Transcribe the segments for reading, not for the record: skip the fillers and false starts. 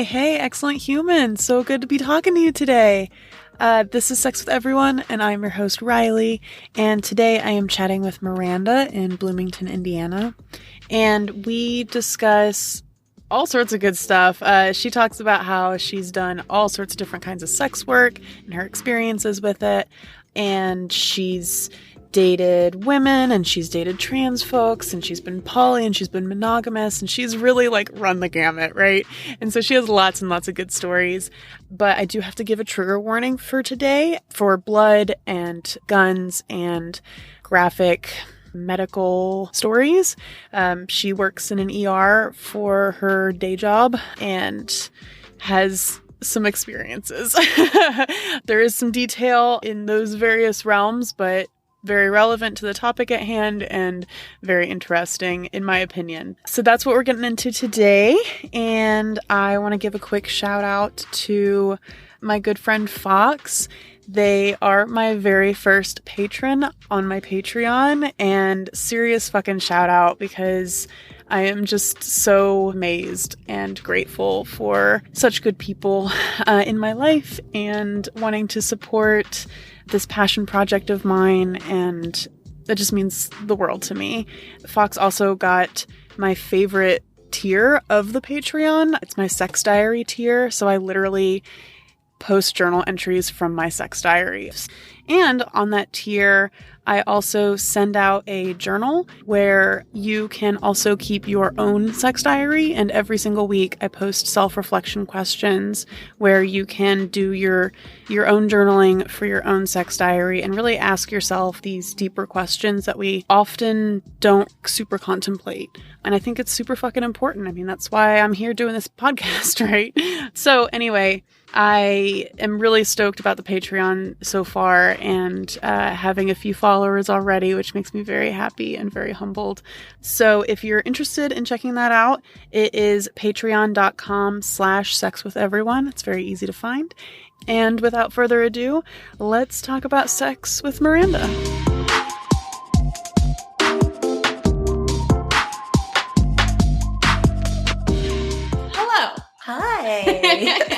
Hey, excellent human. So good to be talking to you today. This is Sex with Everyone, and I'm your host, Riley. And today I am chatting with Miranda in Bloomington, Indiana. And we discuss all sorts of good stuff. She talks about how she's done all sorts of different kinds of sex work and her experiences with it. And she's dated women, and she's dated trans folks, and she's been poly, and she's been monogamous, and she's really run the gamut, right? And so she has lots and lots of good stories. But I do have to give a trigger warning for today for blood and guns and graphic medical stories. She works in an ER for her day job and has some experiences. There is some detail in those various realms, but very relevant to the topic at hand and very interesting, in my opinion. So that's what we're getting into today. And I want to give a quick shout out to my good friend Fox. They are my very first patron on my Patreon, and serious fucking shout out because I am just so amazed and grateful for such good people in my life and wanting to support this passion project of mine, and that just means the world to me. Fox also got my favorite tier of the Patreon. It's my sex diary tier, so I literally post journal entries from my sex diaries. And on that tier, I also send out a journal where you can also keep your own sex diary. And every single week, I post self-reflection questions where you can do your own journaling for your own sex diary and really ask yourself these deeper questions that we often don't super contemplate. And I think it's super fucking important. I mean, that's why I'm here doing this podcast, right? So anyway, I am really stoked about the Patreon so far and having a few followers already, which makes me very happy and very humbled. So if you're interested in checking that out, it is patreon.com/sexwitheveryone. It's very easy to find. And without further ado, let's talk about sex with Miranda. Hello. Hi.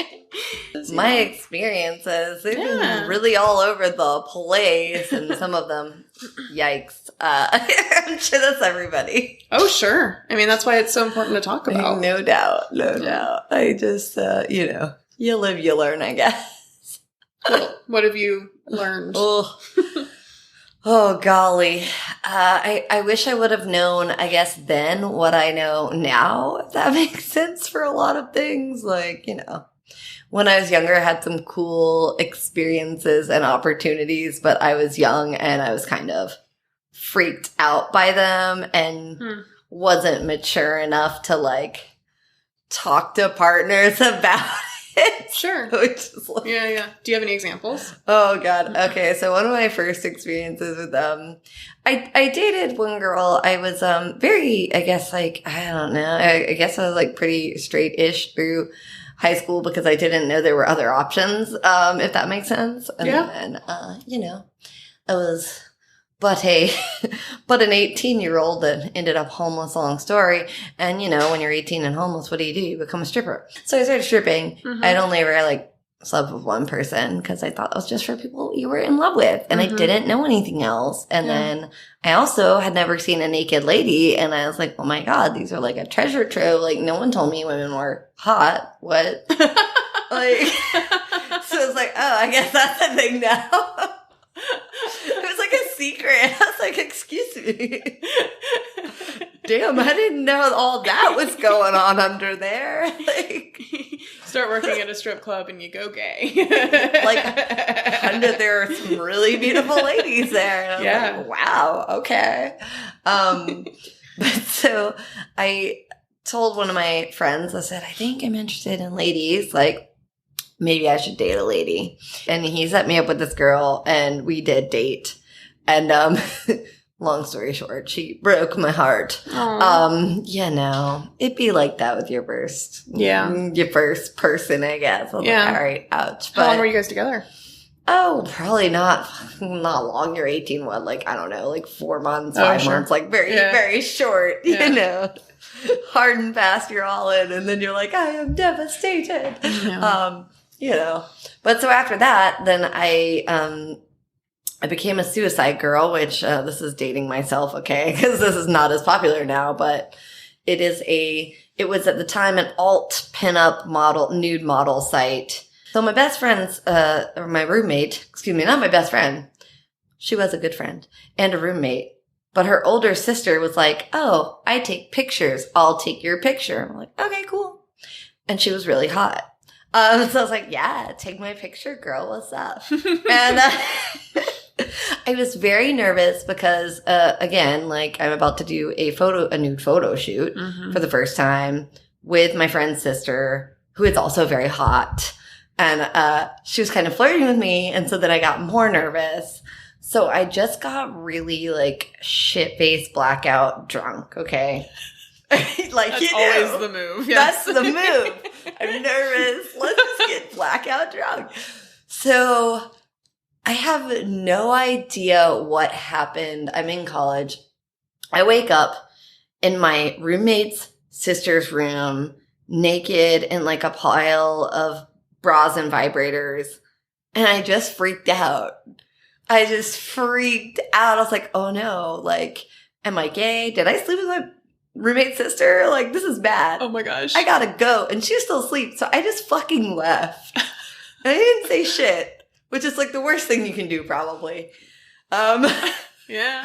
My experiences, they've been really all over the place, and some of them, yikes. I'm sure that's everybody. Oh, sure. I mean, that's why it's so important to talk about. No doubt. I just, you live, you learn, I guess. What have you learned? Oh, golly. I wish I would have known, I guess, then what I know now, if that makes sense for a lot of things. When I was younger, I had some cool experiences and opportunities, but I was young and I was kind of freaked out by them and wasn't mature enough to talk to partners about it. Sure. Yeah. Do you have any examples? Oh, God. Okay. So one of my first experiences with I dated one girl. I was very, I guess, I don't know. I guess I was pretty straight-ish through high school because I didn't know there were other options, if that makes sense. And then, I was but an 18-year-old that ended up homeless, long story. And, when you're 18 and homeless, what do? You become a stripper. So I started stripping. Mm-hmm. I'd only ever, slept with one person because I thought that was just for people you were in love with. And I didn't know anything else. And then I also had never seen a naked lady. And I was like, oh my God, these are a treasure trove. No one told me women were hot. What? So it's oh, I guess that's a thing now. It was a secret. I was excuse me. Damn, I didn't know all that was going on under there. Start working at a strip club and you go gay. There are some really beautiful ladies there. And I was wow, okay. But so I told one of my friends, I said, I think I'm interested in ladies. Maybe I should date a lady. And he set me up with this girl and we did date. And, long story short, she broke my heart. It'd be like that with your first. Yeah. Your first person, I guess. I was all right, ouch. How long were you guys together? Oh, probably not long. You're 18, what, like, I don't know, like 4 months, 5 months, like very short, you know, hard and fast, you're all in, and then you're like, I am devastated. Yeah. You know, but so after that, then I became a suicide girl, which, this is dating myself, okay, because this is not as popular now, but it was at the time an alt pinup model, nude model site. So my best friend's, or my roommate, excuse me, not my best friend. She was a good friend and a roommate. But her older sister was like, oh, I take pictures. I'll take your picture. I'm like, okay, cool. And she was really hot. So I was like, yeah, take my picture, girl. What's up? And I was very nervous because, again, like I'm about to do a nude photo shoot for the first time with my friend's sister, who is also very hot. And she was kind of flirting with me, and so then I got more nervous. So I just got really, like, shit-faced blackout drunk, okay? Like, that's always the move. Yes. That's the move. I'm nervous. Let's just get blackout drunk. So I have no idea what happened. I'm in college. I wake up in my roommate's sister's room, naked in, like, a pile of bras and vibrators, and I just freaked out. I was like, oh no, like, am I gay? Did I sleep with my roommate's sister? Like, this is bad. Oh my gosh. I gotta go. And she was still asleep, so I just fucking left. I didn't say shit, which is like the worst thing you can do, probably. Yeah.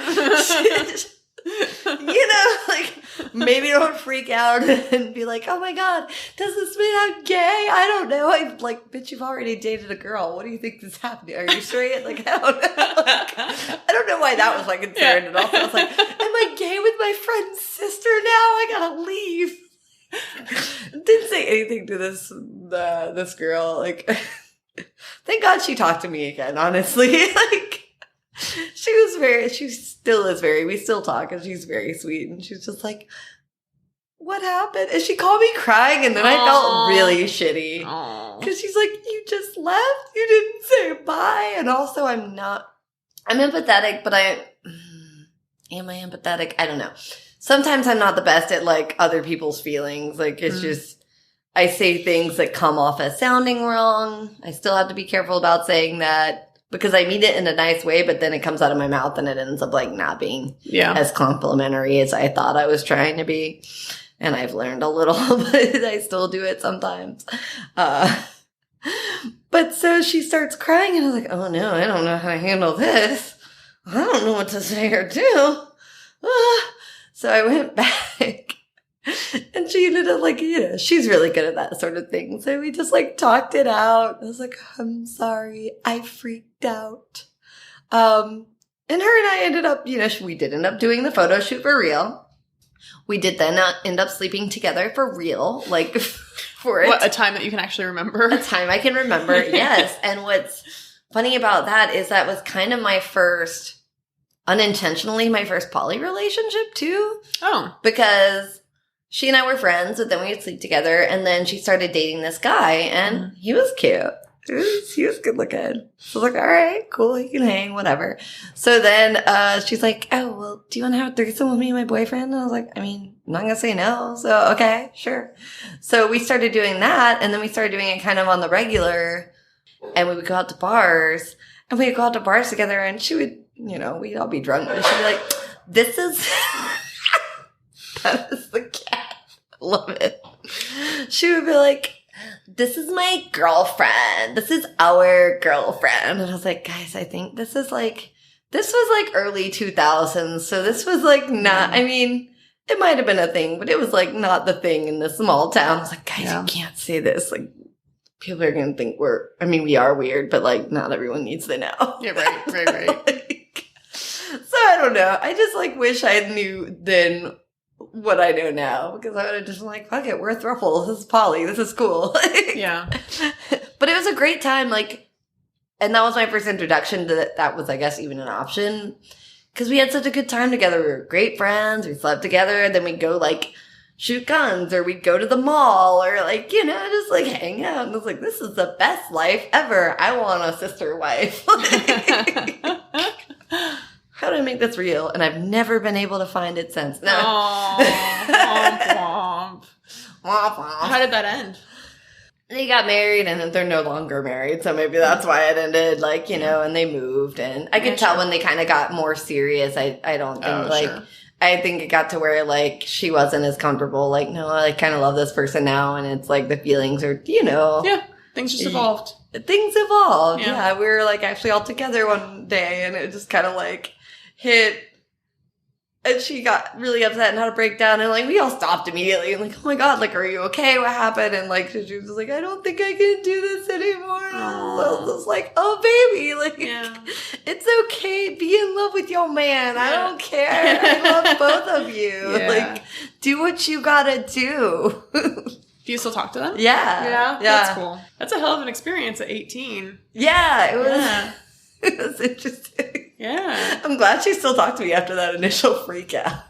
You know, like, maybe don't freak out and be like, oh my God, does this mean I'm gay? I don't know. I'm like, bitch, you've already dated a girl. What do you think is happening? Are you straight? Like, I don't know. Like, I don't know why that was my concern. Yeah. And also I was like, am I gay with my friend's sister now? I gotta leave. Didn't say anything to this girl. Like, thank God she talked to me again, honestly. Like, she still is very, we still talk, and she's very sweet, and she's just like, what happened? And she called me crying, and then I felt really shitty. Because she's like, you just left? You didn't say bye? And also I'm empathetic, but am I empathetic? I don't know. Sometimes I'm not the best at, like, other people's feelings. Like, it's just, I say things that come off as sounding wrong. I still have to be careful about saying that, because I mean it in a nice way, but then it comes out of my mouth and it ends up, like, not being as complimentary as I thought I was trying to be. And I've learned a little, but I still do it sometimes. But so she starts crying, and I was like, oh no, I don't know how to handle this. I don't know what to say or do. So I went back. And she ended up, like, you know, she's really good at that sort of thing. So we just, like, talked it out. I was like, I'm sorry. I freaked out. And her and I ended up, you know, we did end up doing the photo shoot for real. We did then end up sleeping together for real, like, for it. What, a time that you can actually remember? A time I can remember, yes. And what's funny about that is that was kind of unintentionally my first poly relationship, too. Oh. Because she and I were friends, but then we would sleep together, and then she started dating this guy, and he was cute. He was good looking. So I was like, all right, cool, he can hang, whatever. So then she's like, oh, well, do you want to have a threesome with me and my boyfriend? And I was like, I mean, I'm not going to say no, so okay, sure. So we started doing that, and then we started doing it kind of on the regular, and we would go out to bars, and we would go out to bars together, and she would, you know, we'd all be drunk, and she'd be like, this is... That is the cat. I love it. She would be like, this is my girlfriend. This is our girlfriend. And I was like, guys, I think this was like early 2000s. So this was like not, I mean, it might have been a thing, but it was like not the thing in this small town. I was like, guys, you can't say this. Like, people are going to think we are weird, but like not everyone needs to know. Yeah, right. Like, so I don't know. I just like wish I knew then what I know now, because I would have just been like, fuck it, we're a throuple. This is poly. This is cool. Yeah. But it was a great time, like, and that was my first introduction to that was, I guess, even an option, because we had such a good time together. We were great friends. We slept together. Then we'd go, like, shoot guns, or we'd go to the mall, or like, you know, just like hang out. And I was like, this is the best life ever. I want a sister wife. How do I make this real? And I've never been able to find it since. No. How did that end? They got married, and they're no longer married, so maybe that's why it ended, like, you know, and they moved, and I could tell when they kind of got more serious. I don't think, I think it got to where, like, she wasn't as comfortable, like, no, I kind of love this person now, and it's like the feelings are, you know. Yeah, things just evolved. Things evolved, yeah. We were, like, actually all together one day, and it just kind of, like, hit. And she got really upset and had a breakdown, and like we all stopped immediately and like, oh my god, like, are you okay? What happened? And like she was like, I don't think I can do this anymore. And I was like, oh baby, like it's okay. Be in love with your man. I don't care. I love both of you. Like, do what you gotta do. Do you still talk to them? Yeah. That's cool. That's a hell of an experience at 18. Yeah, it was. Yeah. It was interesting. Yeah. I'm glad she still talked to me after that initial freak out.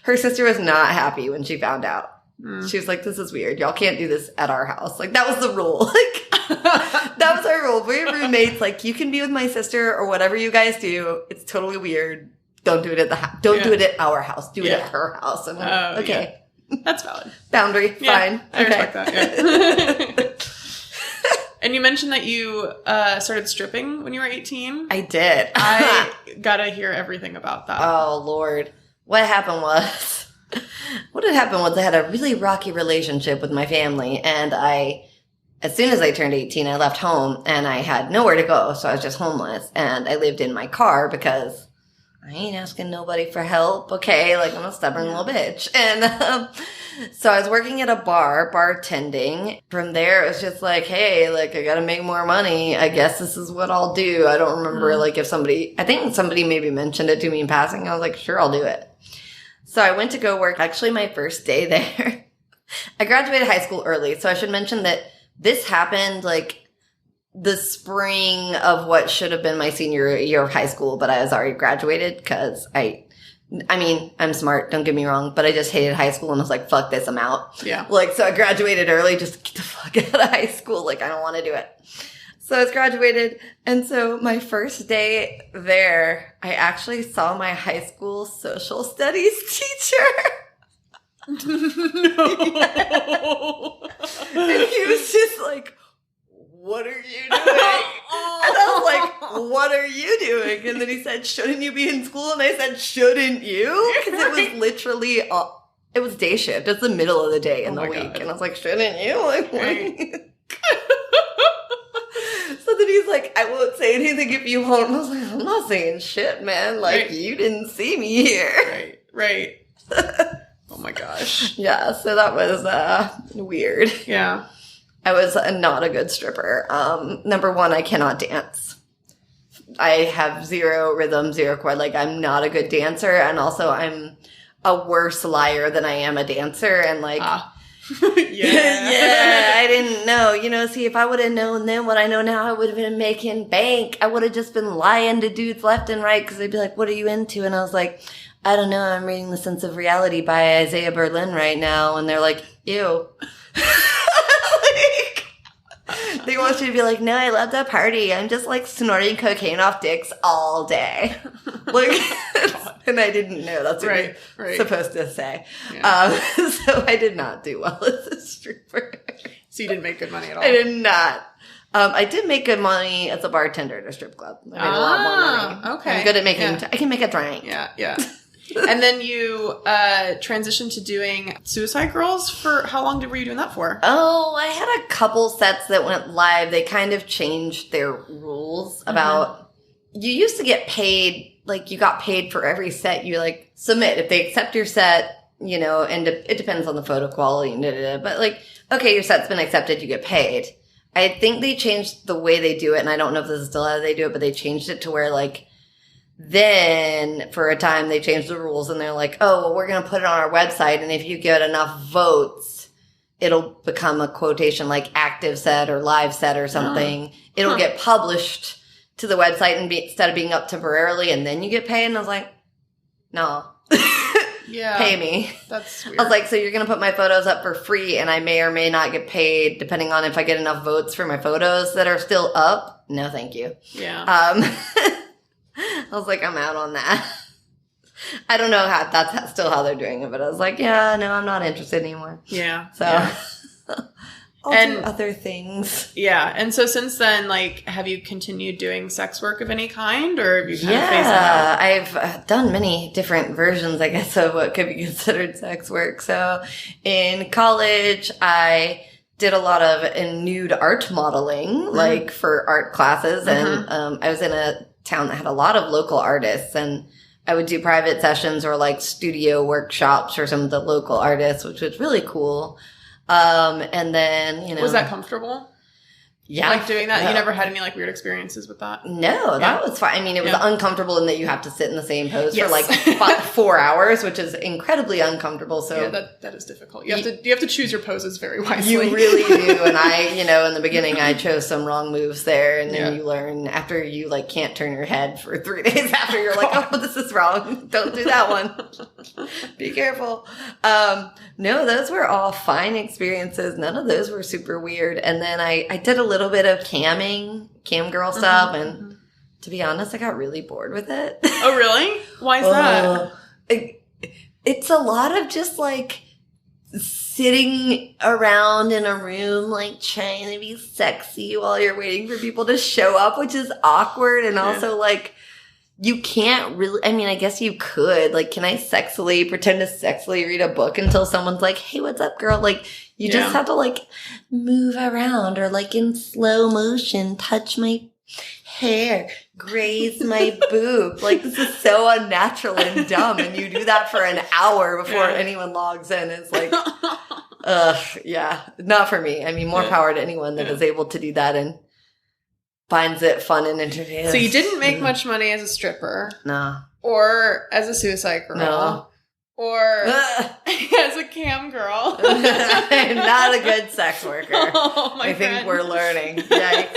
Her sister was not happy when she found out. She was like, this is weird. Y'all can't do this at our house. Like, that was the rule. Like, that was our rule. We were roommates. Like, you can be with my sister or whatever you guys do. It's totally weird. Don't do it at the house. Don't do it at our house. Do it at her house. I'm like, okay. Yeah. That's valid. Boundary. Fine. I respect that. Yeah. And you mentioned that you started stripping when you were 18. I did. I gotta hear everything about that. Oh, Lord. What had happened was I had a really rocky relationship with my family, and as soon as I turned 18, I left home, and I had nowhere to go, so I was just homeless, and I lived in my car because I ain't asking nobody for help, okay? Like, I'm a stubborn little bitch. And so I was working at a bar, bartending. From there, it was just like, hey, like, I gotta make more money. I guess this is what I'll do. I don't remember, like, I think somebody maybe mentioned it to me in passing. I was like, sure, I'll do it. So I went to go work, actually my first day there. I graduated high school early, so I should mention that this happened, like, the spring of what should have been my senior year of high school, but I was already graduated because I mean, I'm smart, don't get me wrong, but I just hated high school and was like, fuck this, I'm out. Yeah. Like, so I graduated early just to get the fuck out of high school. Like, I don't want to do it. So I was graduated, and so my first day there, I actually saw my high school social studies teacher. No. And he was just like, what are you doing? And I was like, what are you doing? And then he said, shouldn't you be in school? And I said, shouldn't you? Because it was literally, it was day shift. It's the middle of the day in the week. God. And I was like, shouldn't you? Like, so then he's like, I won't say anything if you won't. And I was like, I'm not saying shit, man. Like, you didn't see me here. Right. Oh my gosh. Yeah, so that was weird. Yeah. I was not a good stripper. Number one, I cannot dance. I have zero rhythm, zero chord. Like, I'm not a good dancer. And also, I'm a worse liar than I am a dancer. And, like, yeah, I didn't know. You know, see, if I would have known then what I know now, I would have been making bank. I would have just been lying to dudes left and right because they'd be like, what are you into? And I was like, I don't know. I'm reading The Sense of Reality by Isaiah Berlin right now. And they're like, ew. They want you to be like, no, I love to party. I'm just like snorting cocaine off dicks all day. Like, and I didn't know that's what you're supposed to say. Yeah. So I did not do well as a stripper. So you didn't make good money at all? I did not. I did make good money as a bartender at a strip club. I made a lot more money. Okay. I'm good at making, I can make a drink. Yeah. And then you transitioned to doing Suicide Girls. For how long were you doing that for? Oh, I had a couple sets that went live. They kind of changed their rules about, you used to get paid, like you got paid for every set you like submit. If they accept your set, you know, and it depends on the photo quality, but like, okay, your set's been accepted, you get paid. I think they changed the way they do it, and I don't know if this is still how they do it, but they changed it to where like, then, for a time, they changed the rules, and they're like, oh, well, we're going to put it on our website, and if you get enough votes, it'll become a quotation like active set or live set or something. It'll get published to the website and instead of being up temporarily, and then you get paid. And I was like, no. pay me. That's weird. I was like, so you're going to put my photos up for free and I may or may not get paid depending on if I get enough votes for my photos that are still up? No, thank you. Yeah. I was like, I'm out on that. I don't know how that's still how they're doing it, but I was like, yeah, no, I'm not interested anymore. Yeah. So I'll do other things. Yeah. And so since then, like, have you continued doing sex work of any kind, or have you kind of phased it out? I've done many different versions, I guess, of what could be considered sex work. So in college, I did a lot of nude art modeling, like for art classes. And I was in a town that had a lot of local artists, and I would do private sessions or like studio workshops for some of the local artists, which was really cool. And then, you know. Was that comfortable? Yeah. Like doing that? No. You never had any like weird experiences with that? No, that was fine. I mean, it was uncomfortable in that you have to sit in the same pose for like 4 hours, which is incredibly uncomfortable. So yeah, that is difficult. You have to choose your poses very wisely. You really do. And I, you know, in the beginning, I chose some wrong moves there, and then you learn after you like can't turn your head for 3 days after you're like, oh, this is wrong. Don't do that one. Be careful. No, those were all fine experiences. None of those were super weird. And then I did a little bit of cam girl stuff, and to be honest, I got really bored with it. Oh, really? Why is that? It's a lot of just like sitting around in a room, like trying to be sexy while you're waiting for people to show up, which is awkward. And also like, you can't really, I mean, I guess you could, like, can I pretend to sexily read a book until someone's like, hey, what's up, girl? Like, you just have to, like, move around or, like, in slow motion, touch my hair, graze my boob. Like, this is so unnatural and dumb. And you do that for an hour before anyone logs in. It's like, not for me. I mean, more power to anyone that is able to do that and finds it fun and entertaining. So you didn't make much money as a stripper. No. Or as a suicide girl. No. Or as a cam girl. I'm not a good sex worker. Oh, my I think we're learning. Yikes.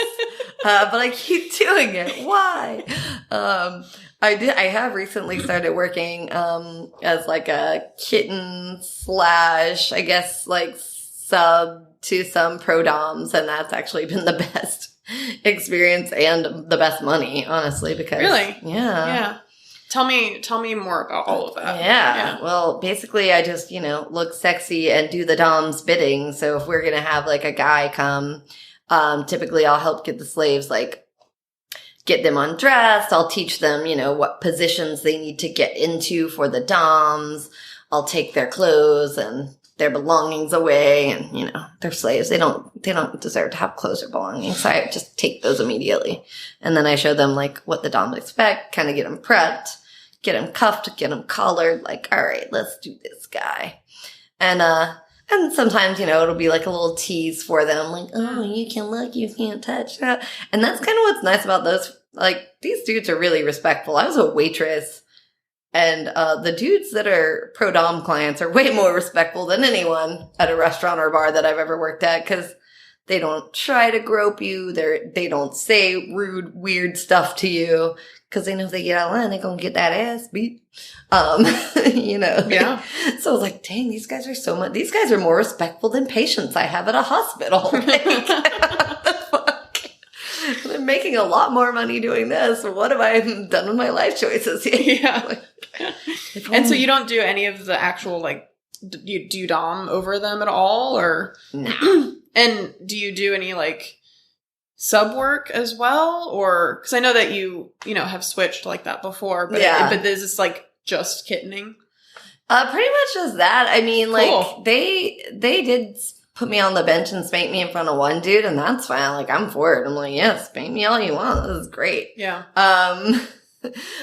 But I keep doing it. Why? I have recently started working as like a kitten / I guess like sub to some pro doms, and that's actually been the best experience and the best money, honestly, because yeah. Tell me more about all of that. Yeah. Well, basically I just, look sexy and do the dom's bidding. So if we're going to have like a guy come, typically I'll help get the slaves, like get them undressed. I'll teach them, what positions they need to get into for the doms. I'll take their clothes and their belongings away, and they're slaves. They don't deserve to have clothes or belongings. So I just take those immediately, and then I show them like what the dom expect, kind of get them prepped, get them cuffed, get them collared. Like, all right, let's do this guy, and sometimes it'll be like a little tease for them, like, oh, you can look, you can't touch that, and that's kind of what's nice about those. Like, these dudes are really respectful. I was a waitress. And the dudes that are pro-dom clients are way more respectful than anyone at a restaurant or bar that I've ever worked at, because they don't try to grope you. They don't say rude, weird stuff to you, because they know if they get out of line, they're going to get that ass beat. Yeah. So I was like, dang, these guys are more respectful than patients I have at a hospital. I'm making a lot more money doing this. What have I done with my life choices here? Yeah. And so you don't do any of the actual, like, do you dom over them at all? Or no. And do you do any, like, sub work as well? Or, because I know that you have switched like that before, but but is this like just kittening? Pretty much just that. I mean, like, cool. they did put me on the bench and spank me in front of one dude, and that's fine. Like, I'm for it. I'm like, yeah, spank me all you want. This is great. Yeah.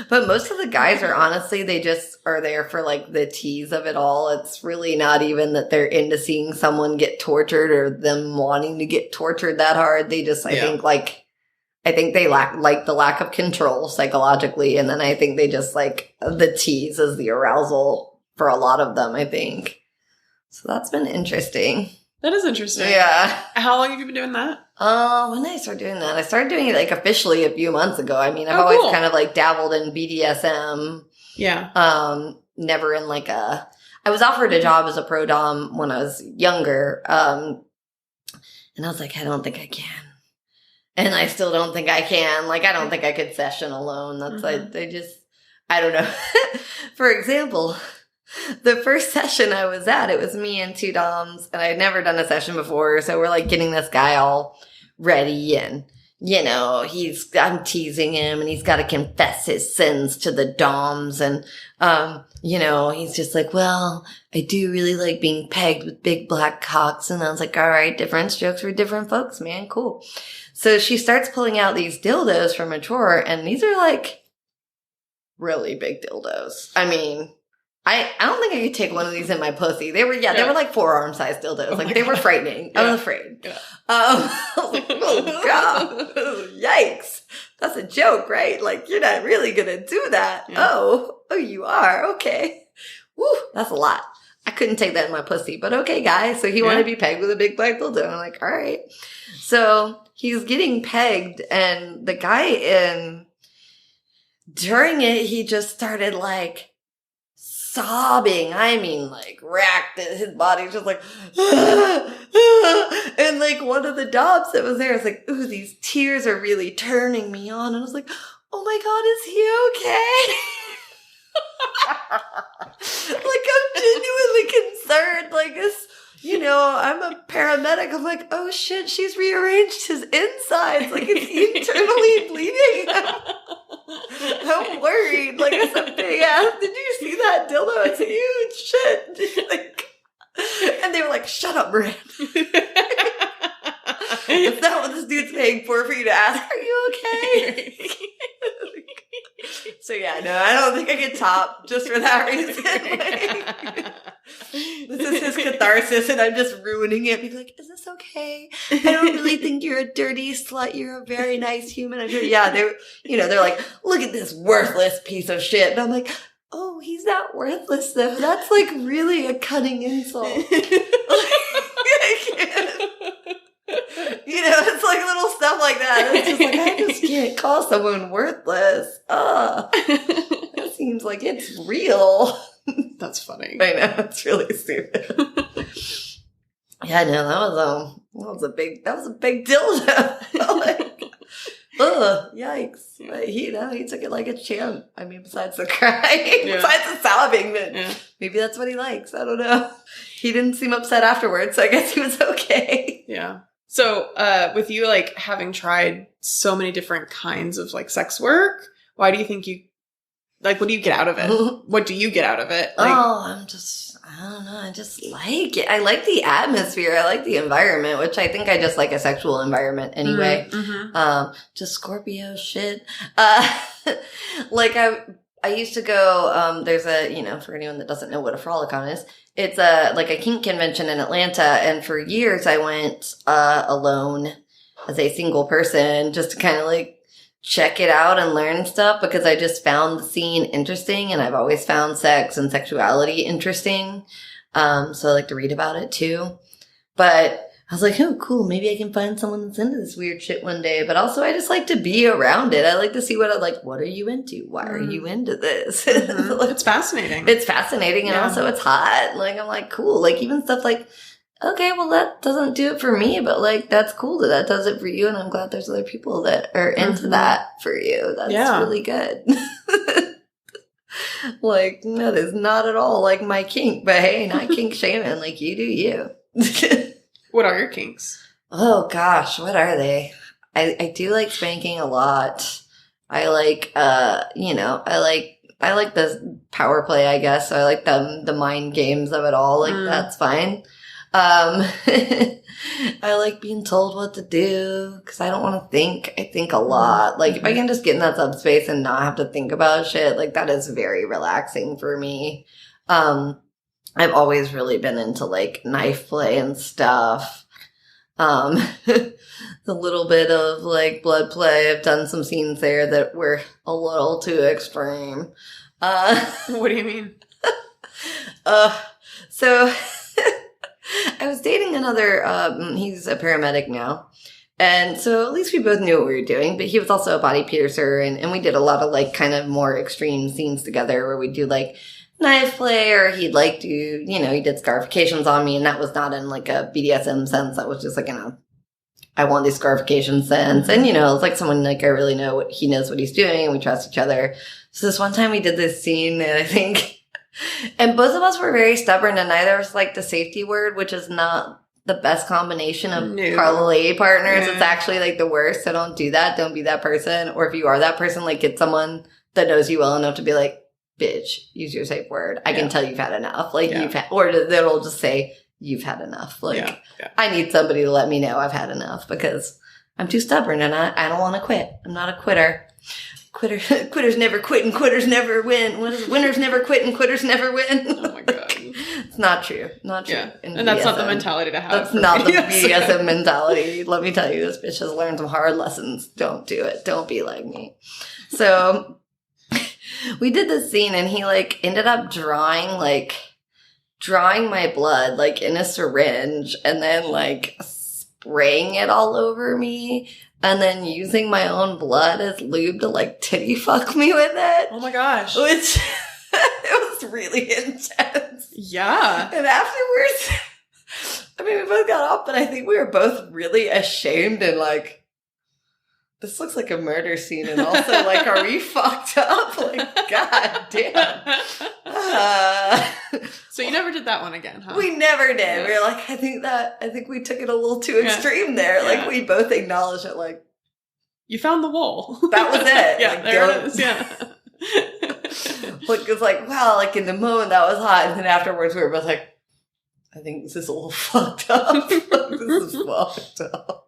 But most of the guys are honestly, they just are there for like the tease of it all. It's really not even that they're into seeing someone get tortured or them wanting to get tortured that hard. They just, I think they lack the lack of control psychologically. And then I think they just like the tease is the arousal for a lot of them, I think. So that's been interesting. That is interesting. Yeah. How long have you been doing that? When did I start doing that? I started doing it like officially a few months ago. I mean, I've always kind of like dabbled in BDSM. Yeah. never in like I was offered a job as a pro dom when I was younger. And I was like, I don't think I can. And I still don't think I can. Like, I don't think I could session alone. That's I don't know. For example, the first session I was at, it was me and 2 doms, and I had never done a session before. So we're like getting this guy all ready, and you know, I'm teasing him, and he's got to confess his sins to the doms, and you know, he's just like, well, I do really like being pegged with big black cocks. And I was like, all right, different strokes for different folks, man, cool. So she starts pulling out these dildos from a drawer, and these are like really big dildos. I mean, I don't think I could take one of these in my pussy. They were like forearm sized dildos. Like they were frightening. Yeah. I was afraid. Yeah. I was like, oh God, yikes. That's a joke, right? Like you're not really going to do that. Yeah. Oh, you are. Okay. Woo, that's a lot. I couldn't take that in my pussy, but okay, guys. So he wanted to be pegged with a big black dildo. I'm like, all right. So he's getting pegged, and the guy during it, he just started like sobbing. I mean, like racked it. His body's just like, and like one of the doms that was there was like, ooh, these tears are really turning me on. And I was like, oh my God, is he okay? Like I'm genuinely concerned. Like this, you know, I'm a paramedic. I'm like, oh shit, she's rearranged his insides. Like it's internally bleeding. I'm worried. Like it's a big ass. Did you see that dildo? It's huge shit. Like, and they were like, shut up, Miranda. It's not what this dude's paying for you to ask, are you okay? So yeah, no, I don't think I could top just for that reason. Like, this is his catharsis, and I'm just ruining it. Be like, is this okay? I don't really think you're a dirty slut. You're a very nice human. I'm sure, yeah, they're like, look at this worthless piece of shit. And I'm like, oh, he's not worthless though. That's like really a cutting insult. I can't. You know, it's like little stuff like that. It's just like, I just can't call someone worthless. That seems like it's real. That's funny. I know, it's really stupid. Yeah, no, that was a big dildo. Like, ugh, yikes. Yeah. But he took it like a champ. I mean, besides the crying, besides the sobbing, but maybe that's what he likes. I don't know. He didn't seem upset afterwards, so I guess he was okay. Yeah. So, with you, like, having tried so many different kinds of, like, sex work, why do you think what do you get out of it? What do you get out of it? Like, I don't know. I just like it. I like the atmosphere. I like the environment, which I think I just like a sexual environment anyway. Mm-hmm. Just Scorpio shit. Like I used to go, there's for anyone that doesn't know what a Frolicon is, it's like a kink convention in Atlanta. And for years I went, alone as a single person just to kind of like check it out and learn stuff, because I just found the scene interesting, and I've always found sex and sexuality interesting. So I like to read about it too. But I was like, oh, cool. Maybe I can find someone that's into this weird shit one day. But also I just like to be around it. I like to see what are you into? Why are you into this? Mm-hmm. It's fascinating. It's fascinating. And also it's hot. Like, I'm like, cool. Like even stuff like, okay, well that doesn't do it for me, but like, that's cool that does it for you. And I'm glad there's other people that are into that for you. That's really good. Like, no, that's not at all like my kink, but hey, not kink shaming. Like you do you. What are your kinks? Oh gosh, what are they? I do like spanking a lot. I like, I like the power play, I guess. So I like the mind games of it all. Like that's fine. I like being told what to do because I don't want to think. I think a lot. Like if I can just get in that subspace and not have to think about shit, like that is very relaxing for me. I've always really been into like knife play and stuff. The little bit of like blood play. I've done some scenes there that were a little too extreme. What do you mean? So I was dating another, he's a paramedic now. And so at least we both knew what we were doing, but he was also a body piercer, and we did a lot of like kind of more extreme scenes together where we do like knife play, or he'd like to, he did scarifications on me, and that was not in like a BDSM sense. That was just like, I want these scarification sense. And, it's like someone like I really know what he knows what he's doing, and we trust each other. So this one time we did this scene, and I think, and both of us were very stubborn, and neither of us liked the safety word, which is not the best combination of parlay partners. Yeah. It's actually like the worst. So don't do that. Don't be that person. Or if you are that person, like get someone that knows you well enough to be like, bitch, use your safe word. I can tell you've had enough. Like you've had, or they'll just say, you've had enough. Like I need somebody to let me know I've had enough because I'm too stubborn and I don't want to quit. I'm not a quitter. Quitters never quit and quitters never win. Winners never quit and quitters never win. Oh my God. It's not true. Not true. Yeah. And that's not the mentality to have. That's not the BDSM mentality. Let me tell you, this bitch has learned some hard lessons. Don't do it. Don't be like me. So we did this scene and he like ended up drawing my blood like in a syringe and then like spraying it all over me. And then using my own blood as lube to like titty fuck me with it. Oh my gosh. Which it was really intense. Yeah. And afterwards, I mean, we both got off, but I think we were both really ashamed and like, this looks like a murder scene. And also like, are we fucked up? Like, God damn. So you never did that one again, huh? We never did. Yeah. We were like, I think we took it a little too extreme there. Like we both acknowledged it. Like, you found the wool. That was it. Yeah, like, there it is. Yeah. Like, it's like, wow, like in the moment that was hot. And then afterwards we were both like, I think this is a little fucked up. This is fucked up.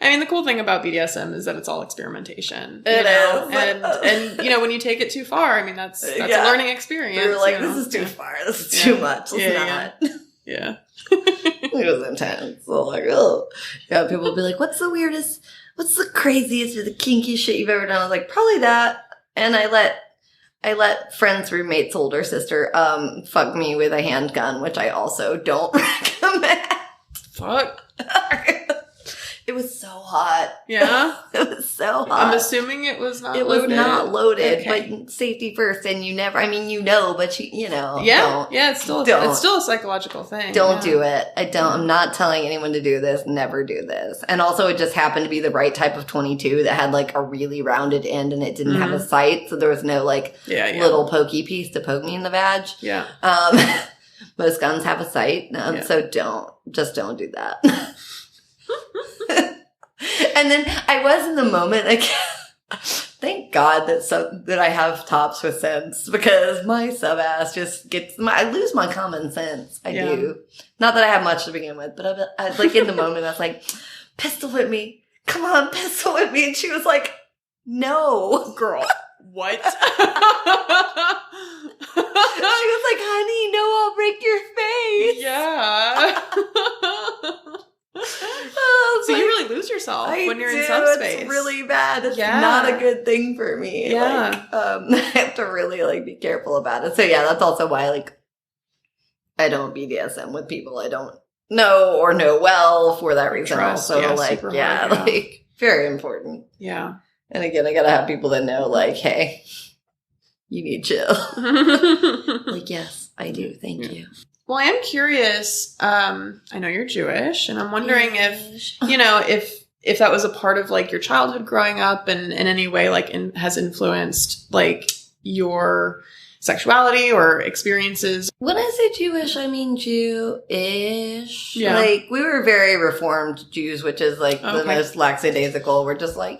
I mean, the cool thing about BDSM is that it's all experimentation. It is. And when you take it too far, I mean, that's a learning experience. We were like, this is too far. This is too much. Let's not. Yeah. It was intense. So like, oh. Yeah, people would be like, what's the craziest or the kinkiest shit you've ever done? I was like, probably that. And I let friend's roommate's older sister fuck me with a handgun, which I also don't recommend. Fuck. It was so hot. Yeah? It was so hot. I'm assuming it was not loaded. It was not loaded, okay. But safety first. And you never, I mean, but you know. Yeah. Don't. Yeah, it's still a psychological thing. Don't do it. I'm not telling anyone to do this. Never do this. And also it just happened to be the right type of 22 that had like a really rounded end and it didn't have a sight. So there was no like little pokey piece to poke me in the vag. Yeah. Most guns have a sight. So don't do that. And then I was in the moment, like, thank God that I have tops with sense because my sub ass just I lose my common sense. I do. Not that I have much to begin with, but I was like in the moment, I was like, pistol whip me. Come on, pistol whip me. And she was like, no. Girl, what? She was like, honey, no, I'll break your face. Yeah. So you really lose yourself when you're in subspace. It's really bad. It's not a good thing for me. Yeah. I have to really be careful about it. So that's also why I don't BDSM with people I don't know or know well for that reason. Trust, also very important. Yeah. And again, I gotta have people that know hey, you need chill. Yes, I do. Thank you. Well, I am curious. I know you're Jewish, and I'm wondering if that was a part of your childhood growing up, and in any way has influenced your sexuality or experiences. When I say Jewish, I mean Jewish. Yeah. We were very Reformed Jews, which is the most lackadaisical. We're just I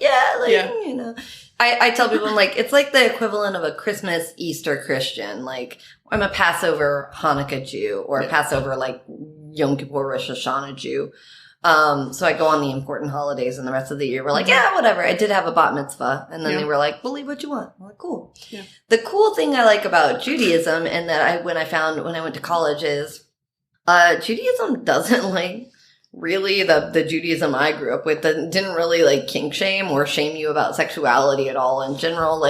tell people it's the equivalent of a Christmas Easter Christian. I'm a Passover Hanukkah Jew or a Passover Yom Kippur Rosh Hashanah Jew. So I go on the important holidays and the rest of the year we're whatever. I did have a bat mitzvah. And then they were believe what you want. I'm like, cool. Yeah. The cool thing I like about Judaism and that when I went to college is, Judaism doesn't really the Judaism I grew up with didn't really kink shame or shame you about sexuality at all in general.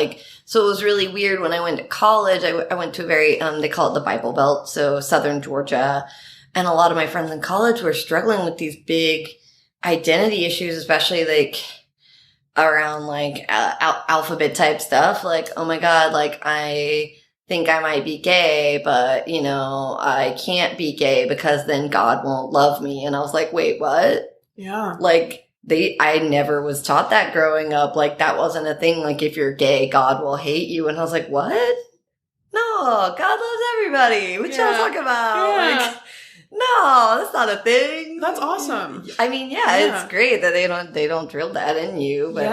So it was really weird when I went to college. I went to a very, they call it the Bible Belt. So Southern Georgia. And a lot of my friends in college were struggling with these big identity issues, especially around alphabet type stuff. Oh my God, think I might be gay, but, you know, I can't be gay because then God won't love me. And I was like, wait, what? Yeah. Like, I never was taught that growing up. Like, that wasn't a thing. Like, if you're gay, God will hate you. And I was like, what? No, God loves everybody. What y'all talking about? Yeah. Like, no, that's not a thing. That's awesome. I mean, it's great that they don't drill that in you. But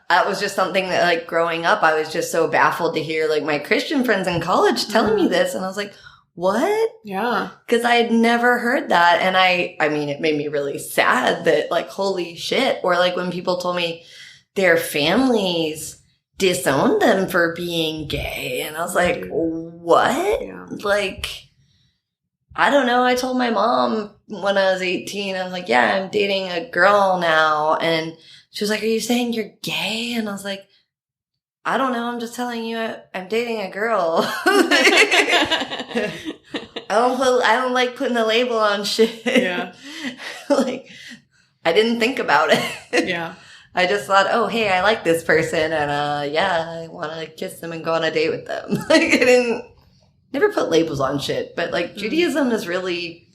that was just something that, like, growing up, I was just so baffled to hear, like, my Christian friends in college telling me this. And I was like, what? Yeah. Because I had never heard that. And I mean, it made me really sad that, like, holy shit. Or, like, when people told me their families disowned them for being gay. And I was like, what? Yeah. Like, I don't know. I told my mom when I was 18, I was like, yeah, I'm dating a girl now. And she was like, are you saying you're gay? And I was like, I don't know. I'm just telling you I'm dating a girl. I don't like putting a label on shit. Yeah. Like, I didn't think about it. Yeah. I just thought, oh, hey, I like this person. And, I want to kiss them and go on a date with them. Like, I never put labels on shit. But, like, Judaism is really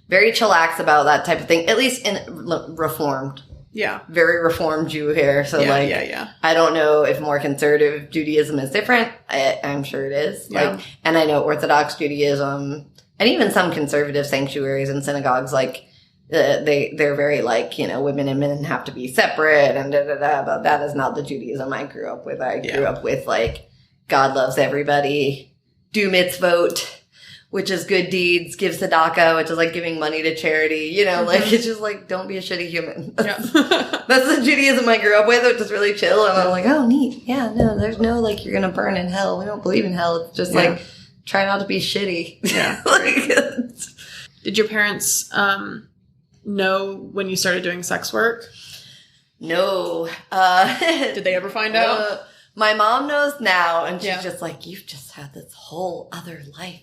very chillax about that type of thing. At least in Reformed. Yeah. Very Reformed Jew here. So, yeah. I don't know if more conservative Judaism is different. I'm sure it is. Yeah. Like, and I know Orthodox Judaism and even some conservative sanctuaries and synagogues, like, they're very, like, you know, women and men have to be separate and da-da-da, but that is not the Judaism I grew up with. I grew up with, like, God loves everybody, do mitzvot, which is good deeds, give tzedakah, which is, like, giving money to charity, you know, like, it's just, like, don't be a shitty human. That's the Judaism I grew up with, which is really chill, and I'm like, oh, neat, yeah, no, there's no, like, you're gonna burn in hell, we don't believe in hell, it's just, like, try not to be shitty. Yeah. Like, did your parents, know when you started doing sex work? No. Did they ever find out? My mom knows now, and she's just like, you've just had this whole other life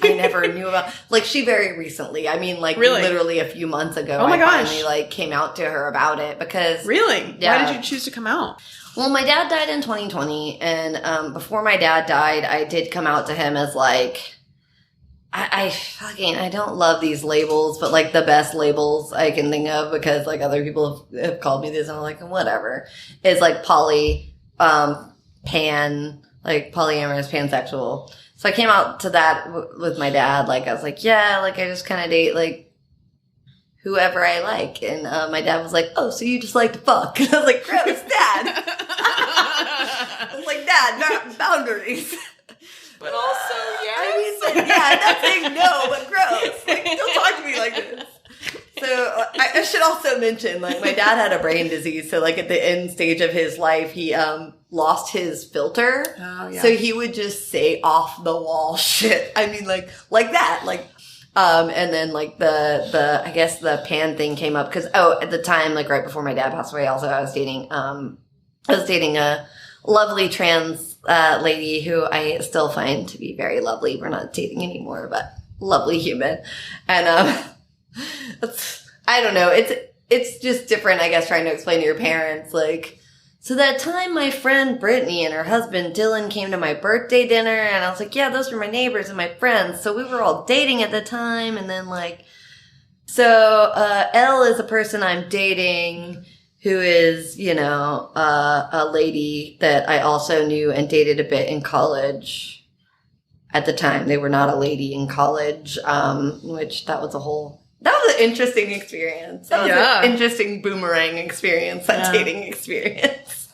I never knew about. Like, she very recently, I mean, like, literally a few months ago, I finally, like, came out to her about it because... Really? Yeah. Why did you choose to come out? Well, my dad died in 2020, and before my dad died, I did come out to him as, like... I don't love these labels, but, like, the best labels I can think of, because, like, other people have called me this, and I'm like, whatever, is, like, pan, like, polyamorous, pansexual. So I came out to that with my dad. Like, I was like, yeah, like, I just kind of date, like, whoever I like. And my dad was like, oh, so you just like to fuck. And I was like, gross, Dad. I was like, Dad, boundaries. But also, yes. I mean, yeah, not saying no, but gross. Like, don't talk to me like this. So I should also mention, like, my dad had a brain disease. So, like, at the end stage of his life, he lost his filter. Oh, yeah. So he would just say off the wall shit. I mean, like that. Like, and then, like, I guess the pan thing came up. Cause, at the time, like, right before my dad passed away, also, I was dating a lovely trans lady who I still find to be very lovely. We're not dating anymore, but lovely human. And I don't know. It's just different, I guess, trying to explain to your parents. Like, so that time my friend Brittany and her husband Dylan came to my birthday dinner, and I was like, yeah, those were my neighbors and my friends. So we were all dating at the time, and then, like, so Elle is a person I'm dating who is, you know, a lady that I also knew and dated a bit in college. At the time, they were not a lady in college, which that was an interesting experience. That was an interesting boomerang experience, that dating experience.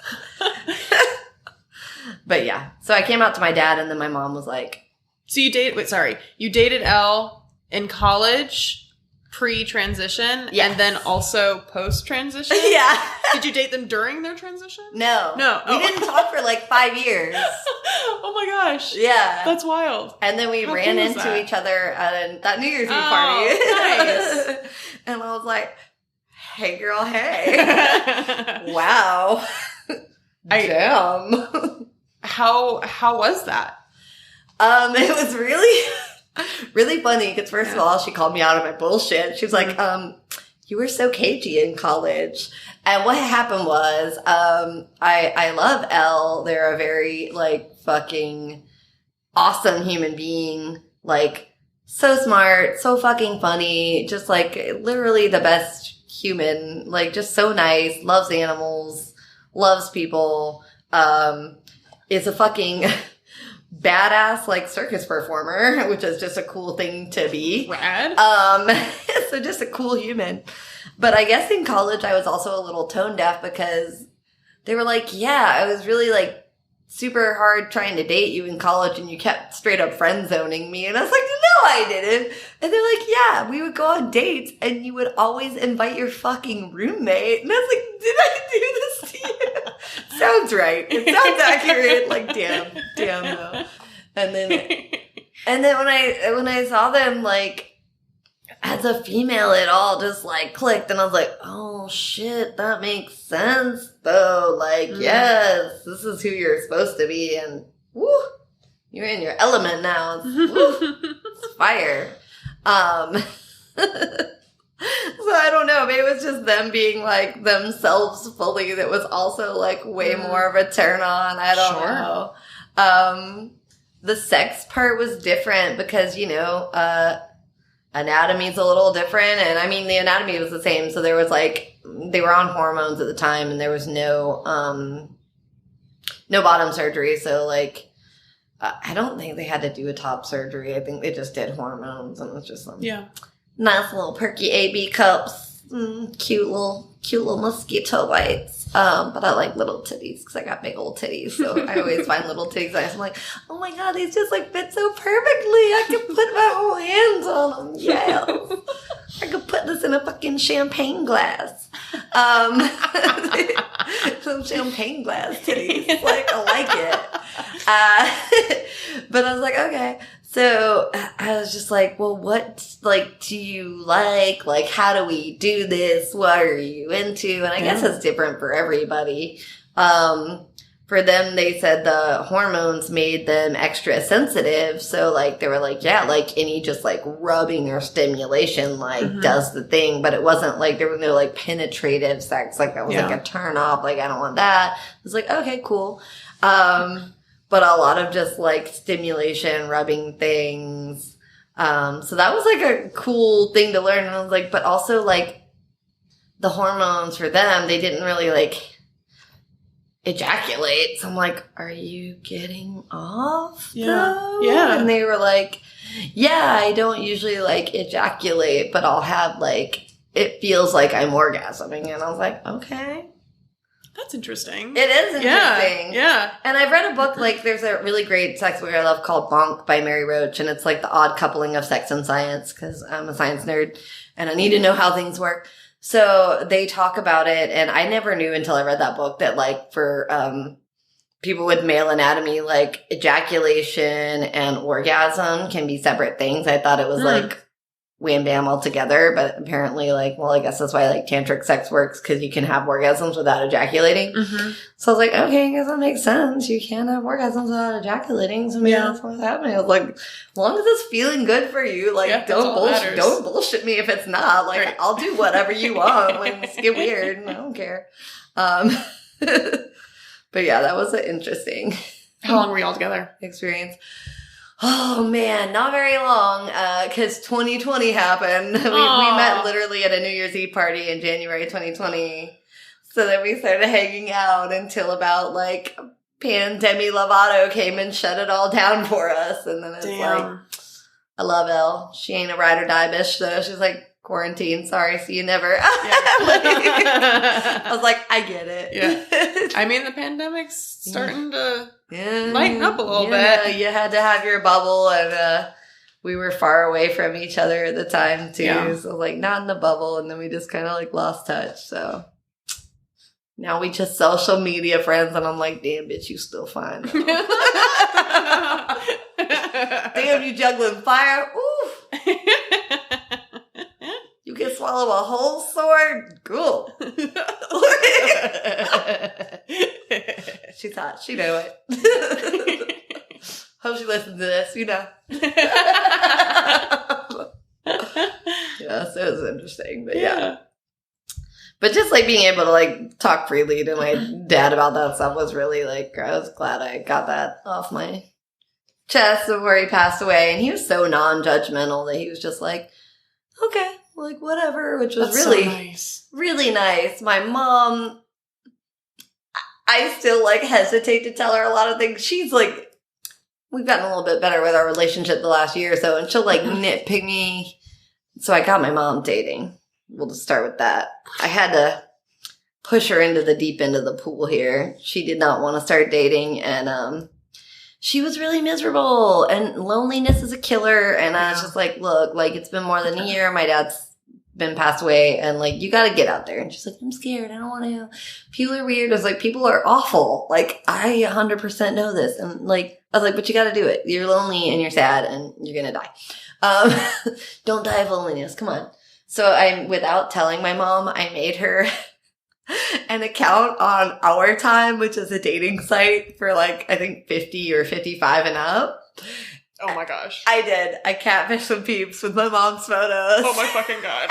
But yeah, so I came out to my dad, and then my mom was like... So you dated Elle in college... Pre-transition, and then also post-transition? Yeah. Did you date them during their transition? No. Oh. We didn't talk for like 5 years. Oh my gosh. Yeah. That's wild. And then we ran into each other at that New Year's Eve party. Nice. And I was like, hey girl, hey. Wow. Damn. How was that? It was really funny, because first of all, she called me out of my bullshit. She was like, you were so cagey in college. And what happened was, I love Elle. They're a very, like, fucking awesome human being, like, so smart, so fucking funny, just, like, literally the best human, like, just so nice, loves animals, loves people, is a fucking badass, like, circus performer, which is just a cool thing to be. Rad. So just a cool human. But I guess in college I was also a little tone deaf because they were like, yeah, I was really, like, super hard trying to date you in college and you kept straight up friend zoning me. And I was like, no, I didn't. And they're like, yeah, we would go on dates and you would always invite your fucking roommate. And I was like, did I do this to you? Sounds right. It sounds accurate. Like, damn no. And then when I saw them, like, as a female, it all just, like, clicked. And I was like, oh, shit, that makes sense, though. Like, yes, this is who you're supposed to be. And, woo, you're in your element now. It's fire. So I don't know. Maybe it was just them being, like, themselves fully that was also, like, way more of a turn on. I don't know. The sex part was different because, you know, anatomy's a little different. And I mean, the anatomy was the same. So there was, like, they were on hormones at the time and there was no bottom surgery. So, like, I don't think they had to do a top surgery. I think they just did hormones and it was just some nice little perky AB cups, cute little mosquito bites. But I like little titties because I got big old titties. So I always find little titties nice. I'm like, oh my God, these just, like, fit so perfectly. I can put my whole hands on them. Yes. I could put this in a fucking champagne glass. Some champagne glass titties. Like, I like it. But I was like, okay. So I was just like, well, what, like, do you like? Like, how do we do this? What are you into? And I guess it's different for everybody. For them, they said the hormones made them extra sensitive. So, like, they were like, yeah, like, any just, like, rubbing or stimulation, like, does the thing. But it wasn't, like, there was no, like, penetrative sex. Like, that was, like, a turn off. Like, I don't want that. I was like, okay, cool. But a lot of just, like, stimulation, rubbing things. So that was, like, a cool thing to learn. And I was like, but also, like, the hormones for them, they didn't really, like, ejaculate. So I'm like, are you getting off though? Yeah. And they were like, yeah, I don't usually, like, ejaculate, but I'll have, like, it feels like I'm orgasming. And I was like, okay. That's interesting. It is interesting. Yeah. And I've read a book, like, there's a really great sex book I love called Bonk by Mary Roach. And it's, like, the odd coupling of sex and science because I'm a science nerd and I need to know how things work. So they talk about it, and I never knew until I read that book that, like, for people with male anatomy, like, ejaculation and orgasm can be separate things. I thought it was, like, wham bam all together, but apparently, like, well, I guess that's why, like, tantric sex works because you can have orgasms without ejaculating. So I was like, okay, I guess that makes sense. You can have orgasms without ejaculating, so maybe that's what's happening. I was like, as long as it's feeling good for you, like, don't bullshit me if it's not. Like, I'll do whatever you want. Like, let's get weird. I don't care. But yeah, that was an interesting. How long were you all together? Experience. Oh, man, not very long, because 2020 happened. We met literally at a New Year's Eve party in January 2020. So then we started hanging out until about, like, Pandemi Lovato came and shut it all down for us. And then it's like, I love Elle. She ain't a ride or die bitch, though. She's like, quarantine, sorry, see you never. I was like, I get it. Yeah. I mean, the pandemic's starting to lighten up a little bit. You had to have your bubble, and we were far away from each other at the time, too. Yeah. So, like, not in the bubble, and then we just kind of, like, lost touch, so. Now we just social media friends, and I'm like, damn, bitch, you still fine. Damn, you juggling fire. Ooh. You can swallow a whole sword? Cool. She thought she knew it. Hope she listens to this, you know. Yeah, so it was interesting, but yeah. But just, like, being able to, like, talk freely to my dad about that stuff was really, like, I was glad I got that off my chest before he passed away. And he was so non-judgmental that he was just like, okay, like whatever, which was really, so nice. Really nice. My mom, I still like hesitate to tell her a lot of things. She's like, we've gotten a little bit better with our relationship the last year or so, and she'll like nitpick me. So I got my mom dating. We'll just start with that. I had to push her into the deep end of the pool here. She did not want to start dating, and she was really miserable, and loneliness is a killer. And I was just like, look, like it's been more than a year. My dad's been passed away, and like you got to get out there. And she's like, I'm scared. I don't want to. People are weird. I was like, people are awful. Like I 100% know this. And like I was like, but you got to do it. You're lonely and you're sad and you're gonna die. Don't die of loneliness. Come on. So without telling my mom, I made her an account on Our Time, which is a dating site for like, I think 50 or 55 and up. Oh my gosh. I did. I catfished some peeps with my mom's photos. Oh my fucking God.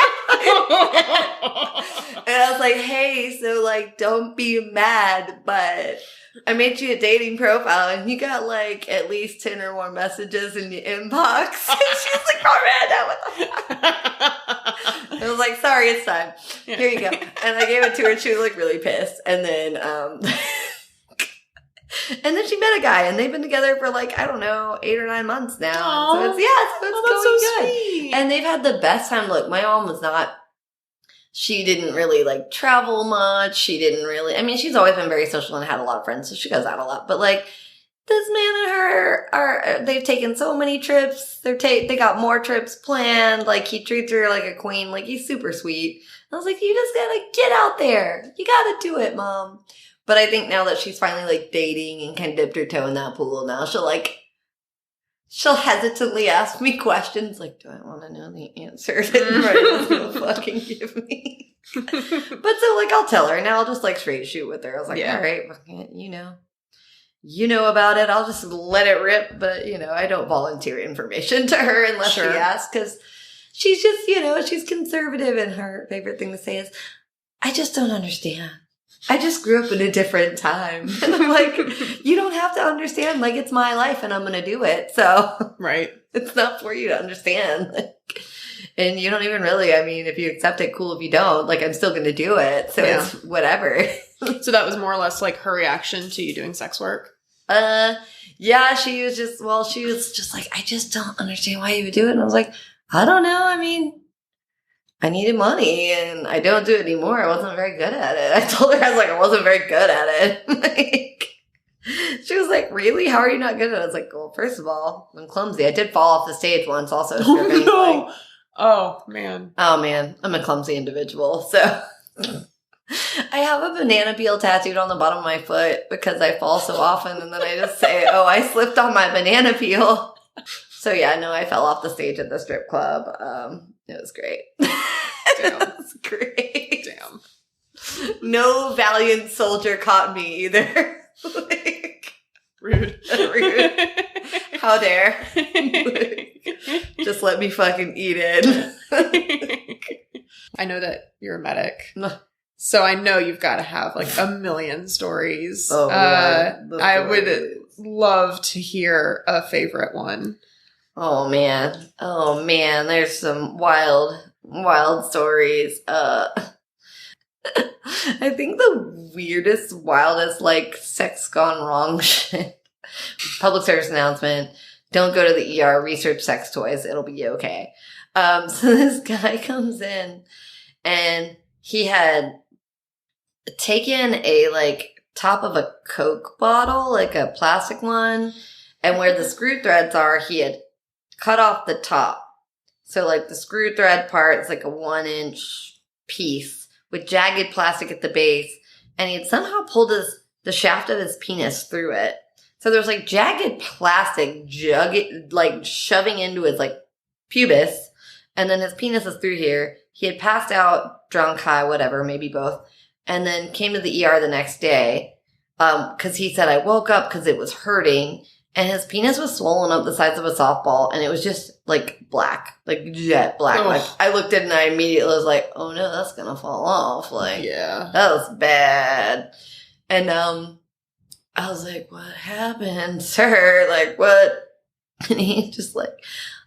And I was like, hey, so like, don't be mad, but I made you a dating profile and you got like at least 10 or more messages in your inbox. And she's like, Miranda, what the fuck? I was like, sorry, it's time. Yeah. Here you go. And I gave it to her. She was like really pissed. And then, and then she met a guy and they've been together for like, I don't know, 8 or 9 months now. Aww. So it's going so good. Sweet. And they've had the best time. Look, my mom was not, she didn't really like travel much. She didn't really, I mean, she's always been very social and had a lot of friends. So she goes out a lot, but like this man and her they've taken so many trips. They got more trips planned. Like he treats her like a queen. Like he's super sweet. I was like, you just gotta get out there. You gotta do it, Mom. But I think now that she's finally like dating and kind of dipped her toe in that pool, now she'll hesitantly ask me questions like, do I want to know the answer that Brian's gonna fucking give me? But so like I'll tell her and I'll just like straight shoot with her. I was like, all right, you know about it. I'll just let it rip. But I don't volunteer information to her unless she asks, because she's just, she's conservative, and her favorite thing to say is, I just don't understand. I just grew up in a different time. And I'm like, you don't have to understand. Like, it's my life and I'm going to do it. So right. It's not for you to understand. Like, and you don't even really, I mean, if you accept it, cool. If you don't, like, I'm still going to do it. So it's whatever. So that was more or less like her reaction to you doing sex work? Yeah, she was just like, I just don't understand why you would do it. And I was like, I don't know. I mean, I needed money and I don't do it anymore. I wasn't very good at it. I told her, I wasn't very good at it. Like, she was like, really? How are you not good at it? I was like, well, first of all, I'm clumsy. I did fall off the stage once also. Stripping, no. Oh, man. I'm a clumsy individual. So I have a banana peel tattooed on the bottom of my foot because I fall so often. And then I just say, oh, I slipped on my banana peel. So yeah, no, I fell off the stage at the strip club. It was great. Damn. It was great. Damn. No valiant soldier caught me either. Like, rude. How dare. Like, just let me fucking eat it. I know that you're a medic. So I know you've got to have like a million stories. Oh, I would love to hear a favorite one. Oh man. There's some wild stories. I think the weirdest, wildest, like, sex gone wrong shit. Public service announcement. Don't go to the ER, research sex toys. It'll be okay. So this guy comes in and he had taken a, like, top of a Coke bottle, like a plastic one, and where the screw threads are, he had cut off the top. So, like, the screw thread part is like a 1-inch piece with jagged plastic at the base, and he had somehow pulled the shaft of his penis through it. So there's like jagged plastic like shoving into his like pubis, and then his penis is through here. He had passed out, drunk, high, whatever, maybe both, and then came to the ER the next day because he said, I woke up because it was hurting, and his penis was swollen up the size of a softball, and it was just like black, like jet black. Oh. Like I looked at it and I immediately was like, oh no, that's gonna fall off. Like, yeah, that was bad. And I was like, what happened, sir? Like, what And he's just like,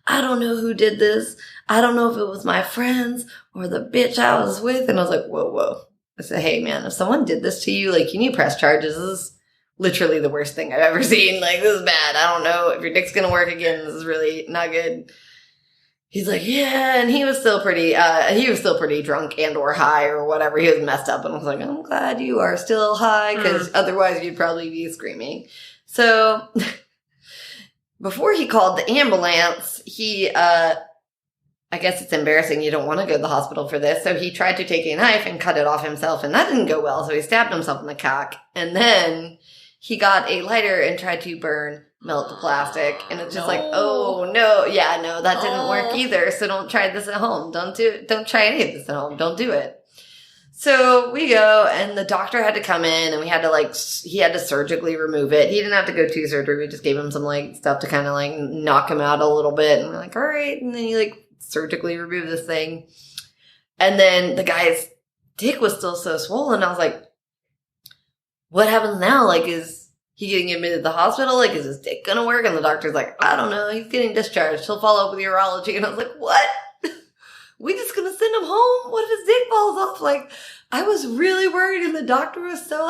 I don't know who did this. I don't know if it was my friends or the bitch I was with. And I was like, whoa. I said, hey, man, if someone did this to you, like, you need to press charges. This is literally the worst thing I've ever seen. Like, this is bad. I don't know if your dick's going to work again. This is really not good. He's like, yeah. And he was still pretty drunk and or high or whatever. He was messed up. And I was like, I'm glad you are still high because otherwise you'd probably be screaming. So before he called the ambulance, he, I guess it's embarrassing. You don't want to go to the hospital for this. So he tried to take a knife and cut it off himself, and that didn't go well. So he stabbed himself in the cock. And then he got a lighter and tried to melt the plastic. And it's just like, oh, no. Yeah, no, that didn't work either. So don't try this at home. Don't try any of this at home. Don't do it. So we go, and the doctor had to come in, and he had to surgically remove it. He didn't have to go to surgery. We just gave him some, stuff to kind of, knock him out a little bit. And we're like, all right. And then he, surgically remove this thing. And then the guy's dick was still so swollen. I was like, what happens now? Is he getting admitted to the hospital? Is his dick gonna work? And the doctor's like, I don't know. He's getting discharged. He'll follow up with urology. And I was like, what? We just gonna send him home? What if his dick falls off? I was really worried, and the doctor was so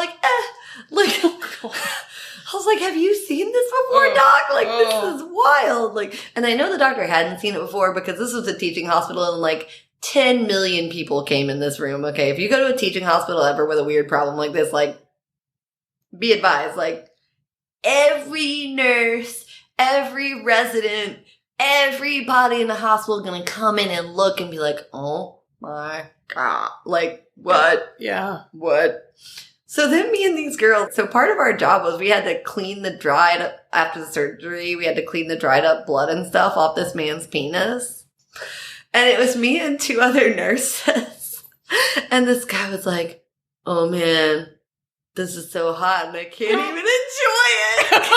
I was like, have you seen this before, doc? This is wild. And I know the doctor hadn't seen it before because this was a teaching hospital, and 10 million people came in this room. Okay, if you go to a teaching hospital ever with a weird problem like this, be advised, every nurse, every resident, everybody in the hospital gonna come in and look and be like, oh my God. What? Yeah. What? So then me and these girls, so part of our job was we had to clean the dried up, after the surgery, we had to clean the dried up blood and stuff off this man's penis. And it was me and 2 other nurses. And this guy was like, oh man, this is so hot and I can't even enjoy it. His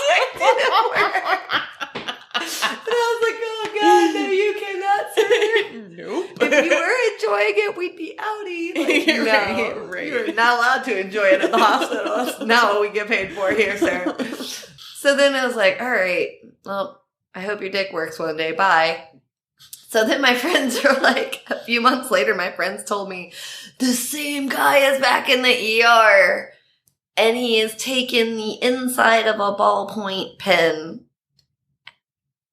dick didn't work. And I was like, oh God, no, you cannot, sir. Nope. If you were enjoying it, we'd be outie. No, right. You're not allowed to enjoy it at the hospital. That's not what we get paid for here, sir. So then I was like, all right, well, I hope your dick works one day. Bye. So then my friends were a few months later, my friends told me, the same guy is back in the ER. And he has taken the inside of a ballpoint pen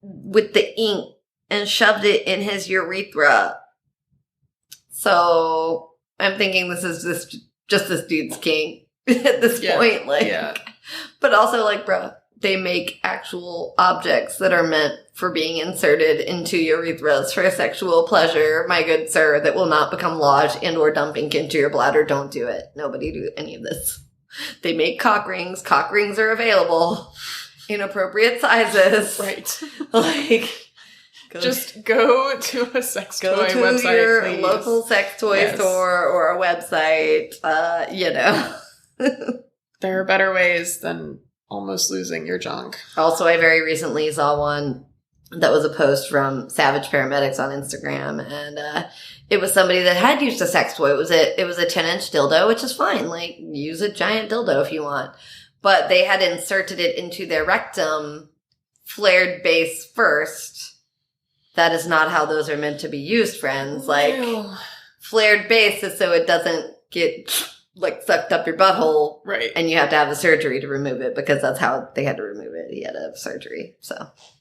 with the ink and shoved it in his urethra. So I'm thinking this is just this dude's kink at this point. But also bro, they make actual objects that are meant for being inserted into urethras for sexual pleasure, my good sir, that will not become lodged and or dump ink into your bladder. Don't do it. Nobody do any of this. They make cock rings. Cock rings are available in appropriate sizes. Right. Just go to a sex toy website. Go to your local sex toy store or a website, There are better ways than almost losing your junk. Also, I very recently saw one that was a post from Savage Paramedics on Instagram, and it was somebody that had used a sex toy. It was a 10-inch dildo, which is fine. Use a giant dildo if you want. But they had inserted it into their rectum, flared base first. That is not how those are meant to be used, friends. Flared base is so it doesn't get sucked up your butthole. Right. And you have to have the surgery to remove it because that's how they had to remove it. He had to have surgery. So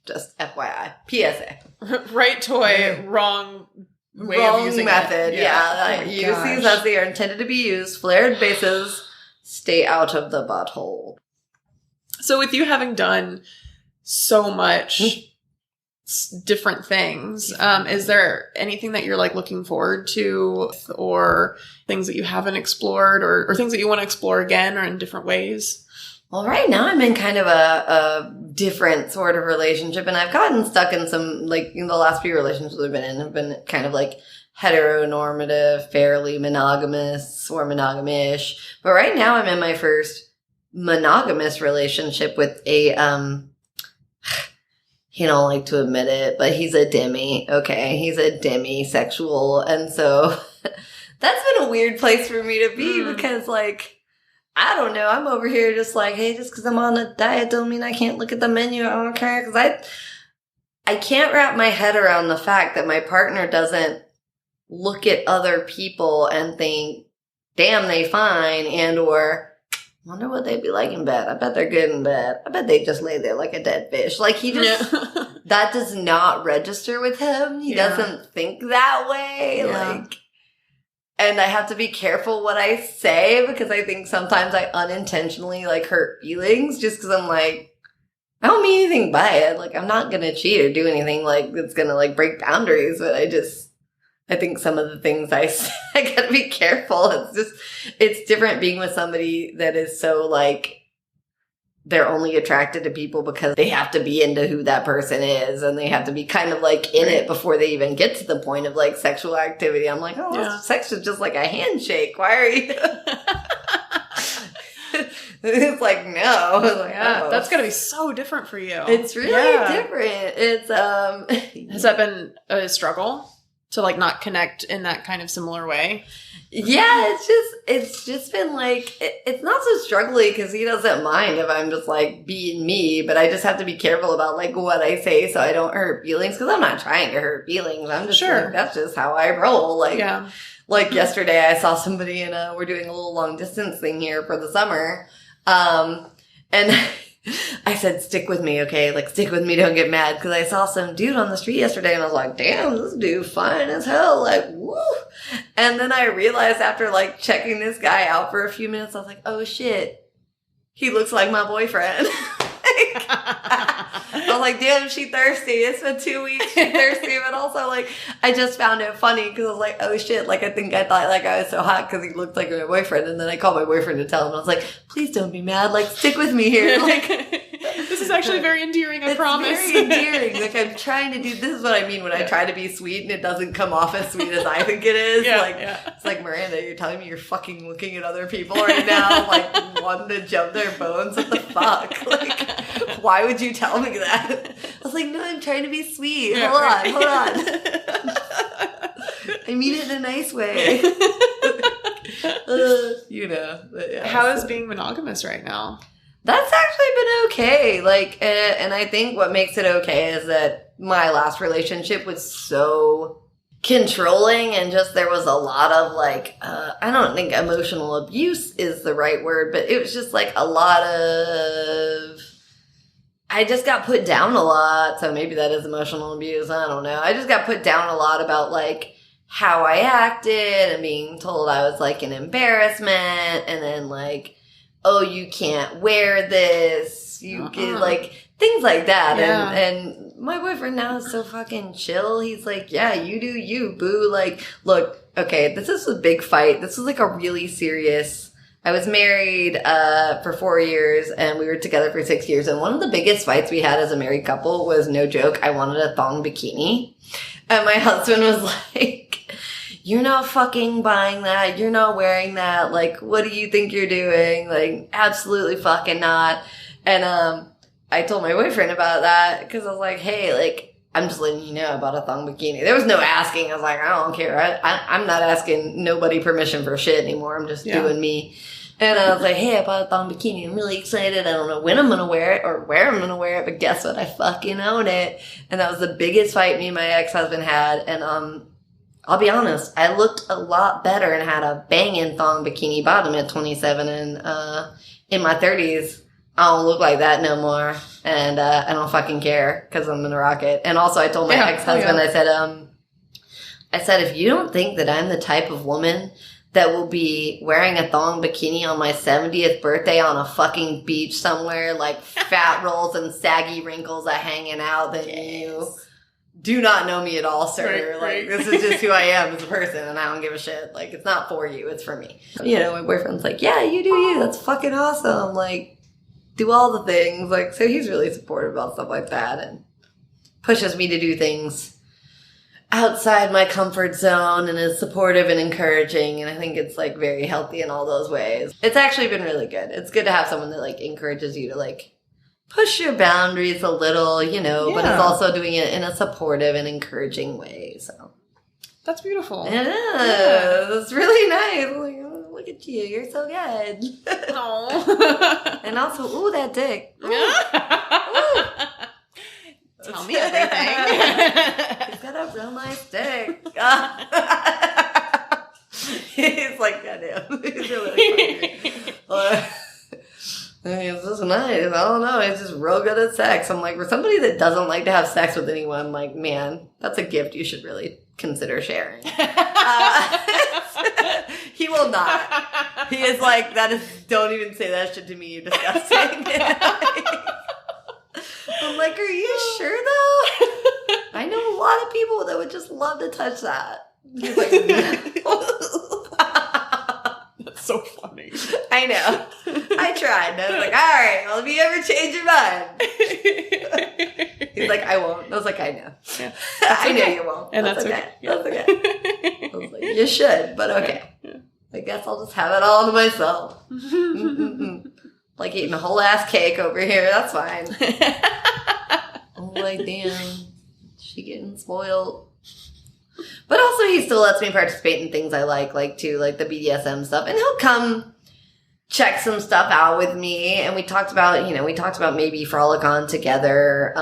just FYI. PSA. Right toy, wrong way of using method. It. Yeah. Use these as they are intended to be used. Flared bases, stay out of the butthole. So with you having done so much different things, is there anything that you're looking forward to, or things that you haven't explored, or things that you want to explore again or in different ways? Well, right now I'm in kind of a different sort of relationship, and I've gotten stuck in some, the last few relationships I've been in have been kind of heteronormative, fairly monogamous or monogamish. But right now I'm in my first monogamous relationship with a, he don't like to admit it, but he's a demi. Okay. He's a demisexual. And so that's been a weird place for me to be because I don't know. I'm over here just like, hey, just because I'm on a diet don't mean I can't look at the menu. I don't care. Because I can't wrap my head around the fact that my partner doesn't look at other people and think, damn, they fine, and or wonder what they'd be like in bed. I bet they're good in bed. I bet they just lay there like a dead fish. Like, he just, that does not register with him. He doesn't think that way. Like, and I have to be careful what I say because I think sometimes I unintentionally, like, hurt feelings just because I'm like, I don't mean anything by it. Like, I'm not going to cheat or do anything, like, that's going to, like, break boundaries, but I think some of the things I say, I got to be careful. It's different being with somebody that is so, like, they're only attracted to people because they have to be into who that person is, and they have to be kind of like in it before they even get to the point of like sexual activity. I'm like, sex is just like a handshake. Why are you? It's like, no. Like, that's gonna be so different for you. It's really different. It's has that been a struggle to like not connect in that kind of similar way? Yeah, it's just been like, it's not so struggly because he doesn't mind if I'm just like being me, but I just have to be careful about like what I say so I don't hurt feelings, because I'm not trying to hurt feelings. I'm just like, that's just how I roll. Like, like yesterday I saw somebody and we're doing a little long distance thing here for the summer. And I said, stick with me, okay? Like, stick with me, don't get mad. Because I saw some dude on the street yesterday, and I was like, damn, this dude fine as hell. Like, woo. And then I realized after, like, checking this guy out for a few minutes, I was like, oh, shit. He looks like my boyfriend. I was like, damn, she thirsty. It's been 2 weeks. She thirsty. But also, like, I just found it funny because I was like, oh, shit. Like, I think I thought, like, I was so hot because he looked like my boyfriend. And then I called my boyfriend to tell him. I was like, please don't be mad. Like, stick with me here. Like, this is actually very endearing, I promise. It's very endearing. Like, I'm trying to do, this is what I mean when I try to be sweet and it doesn't come off as sweet as I think it is. It's like, Miranda, you're telling me you're fucking looking at other people right now, like, wanting to jump their bones? What the fuck? Like, why would you tell me that? I was like, no, I'm trying to be sweet. Hold on. I mean it in a nice way. You know. How is being monogamous right now? That's actually been okay. Like, and I think what makes it okay is that my last relationship was so controlling, and just there was a lot of like, I don't think emotional abuse is the right word, but it was just like a lot of, I just got put down a lot. So maybe that is emotional abuse. I don't know. I just got put down a lot about like how I acted and being told I was like an embarrassment, and then like, oh, you can't wear this. You get like things like that. Yeah. And my boyfriend now is so fucking chill. He's like, yeah, you do you, boo. Like, look, okay, this is a big fight. This was like a really serious, I was married for 4 years and we were together for 6 years. And one of the biggest fights we had as a married couple was, no joke, I wanted a thong bikini. And my husband was like, you're not fucking buying that. You're not wearing that. Like, what do you think you're doing? Like, absolutely fucking not. And I told my boyfriend about that because I was like, hey, like, I'm just letting you know about a thong bikini. There was no asking. I was like, I don't care. I'm not asking nobody permission for shit anymore. I'm just doing me. And I was like, hey, I bought a thong bikini. I'm really excited. I don't know when I'm going to wear it or where I'm going to wear it, but guess what? I fucking own it. And that was the biggest fight me and my ex-husband had. And I'll be honest, I looked a lot better and had a banging thong bikini bottom at 27, and in my 30s, I don't look like that no more, and I don't fucking care because I'm gonna rock it. And also, I told my ex-husband, I said, if you don't think that I'm the type of woman that will be wearing a thong bikini on my 70th birthday on a fucking beach somewhere, like fat rolls and saggy wrinkles are hanging out, then you do not know me at all, sir. Right. Like, this is just who I am as a person, and I don't give a shit. Like, it's not for you, it's for me. You know, my boyfriend's like, yeah, you do you. That's fucking awesome. Like, do all the things. Like, so he's really supportive about stuff like that and pushes me to do things outside my comfort zone and is supportive and encouraging. And I think it's, like, very healthy in all those ways. It's actually been really good. It's good to have someone that, like, encourages you to, like, push your boundaries a little, you know, but it's also doing it in a supportive and encouraging way. So that's beautiful. It is. It's really nice. look at you. You're so good. Oh. And also, ooh, that dick. Ooh. Ooh. Tell me everything. He's got a real nice dick. He's like, goddamn. He's really funny. It's just nice. I don't know. He's just real good at sex. I'm like, for somebody that doesn't like to have sex with anyone, like, man, that's a gift you should really consider sharing. He will not. He is like, that is, don't even say that shit to me, you're disgusting. I'm like, are you sure though? I know a lot of people that would just love to touch that. He's like, that's so funny. I know. I tried. And I was like, all right, well, if you ever change your mind. He's like, I won't. I was like, I know. Yeah, I know you won't. And that's okay. Yeah. That's okay. I was like, you should, but okay. Yeah. I guess I'll just have it all to myself. Like eating a whole ass cake over here. That's fine. I'm like, damn. She getting spoiled. But also he still lets me participate in things I like too, like the BDSM stuff. And he'll come check some stuff out with me. And we talked about maybe Frolic-On together.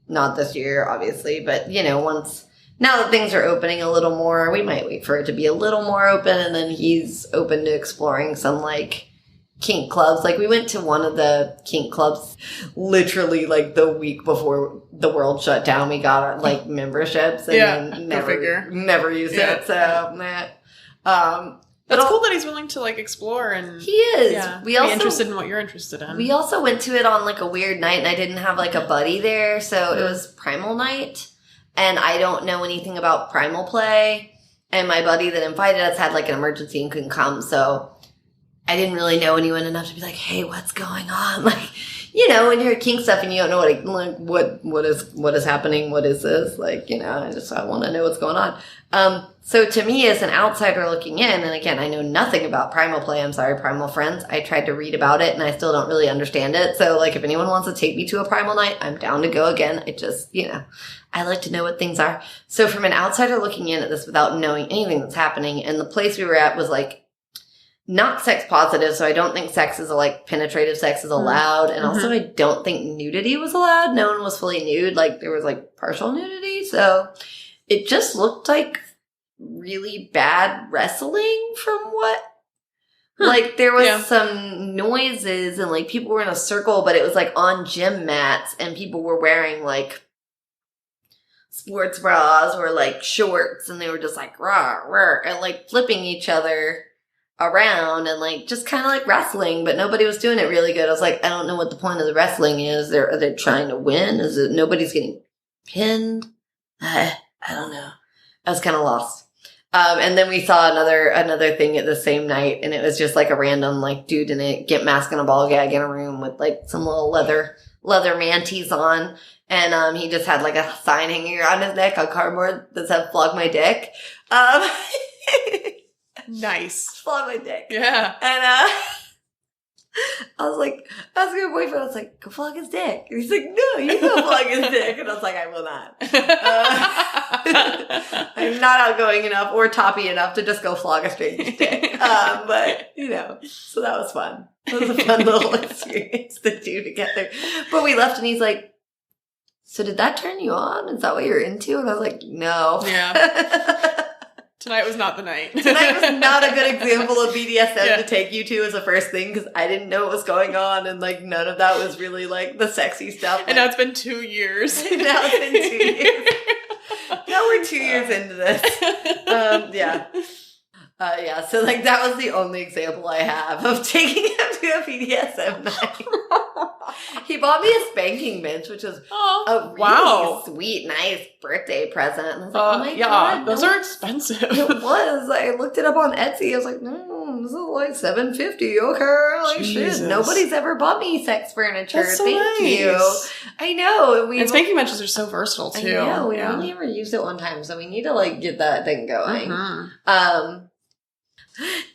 Not this year, obviously, but once, now that things are opening a little more, we might wait for it to be a little more open. And then he's open to exploring some like kink clubs. Like we went to one of the kink clubs literally like the week before the world shut down. We got like memberships and then never used it. So that's cool that he's willing to like explore and he is. Yeah, be interested in what you're interested in. We also went to it on like a weird night and I didn't have like a buddy there. So it was primal night and I don't know anything about primal play. And my buddy that invited us had like an emergency and couldn't come. So I didn't really know anyone enough to be like, hey, what's going on? Like, when you're at kink stuff and you don't know what is happening, what is this? Like, I want to know what's going on. So to me as an outsider looking in, and again, I know nothing about primal play. I'm sorry, primal friends. I tried to read about it and I still don't really understand it. So like if anyone wants to take me to a primal night, I'm down to go again. I just, I like to know what things are. So from an outsider looking in at this without knowing anything that's happening, and the place we were at was like, not sex positive, so I don't think penetrative sex is allowed. And also I don't think nudity was allowed. No one was fully nude. Like there was like partial nudity. So it just looked like really bad wrestling from what, like there was some noises and like people were in a circle, but it was like on gym mats and people were wearing like sports bras or like shorts and they were just like rah, rah, and like flipping each other around and like just kind of like wrestling, but nobody was doing it really good. I was like, I don't know what the point of the wrestling is. Are they trying to win? Is it nobody's getting pinned? I don't know. I was kind of lost. And then we saw another thing at the same night, and it was just like a random like dude in a get mask and a ball gag in a room with like some little leather manties on, and he just had like a sign hanging around his neck on cardboard that said "Flog my dick." Nice. Flog my dick. Yeah. And I was like, asking my boyfriend, I was like, go flog his dick. And he's like, no, you go flog his dick. And I was like, I will not. I'm not outgoing enough or toppy enough to just go flog a stranger's dick. But, so that was fun. It was a fun little experience to do together. But we left and he's like, so did that turn you on? Is that what you're into? And I was like, no. Yeah. Tonight was not the night. Tonight was not a good example of BDSM to take you to as a first thing because I didn't know what was going on and like none of that was really like the sexy stuff. And now it's been 2 years. Now it's been 2 years. Now we're 2 years into this. So like that was the only example I have of taking him to a BDSM night. He bought me a spanking bench, which was a really sweet, nice birthday present. And I was like, oh my God. Those are expensive. It was. I looked it up on Etsy. I was like, no, this is like $750. Okay. Like shit. Nobody's ever bought me sex furniture. That's so Thank nice. you. I know. And spanking benches are so versatile too. I know. We only ever used it one time, so we need to like get that thing going.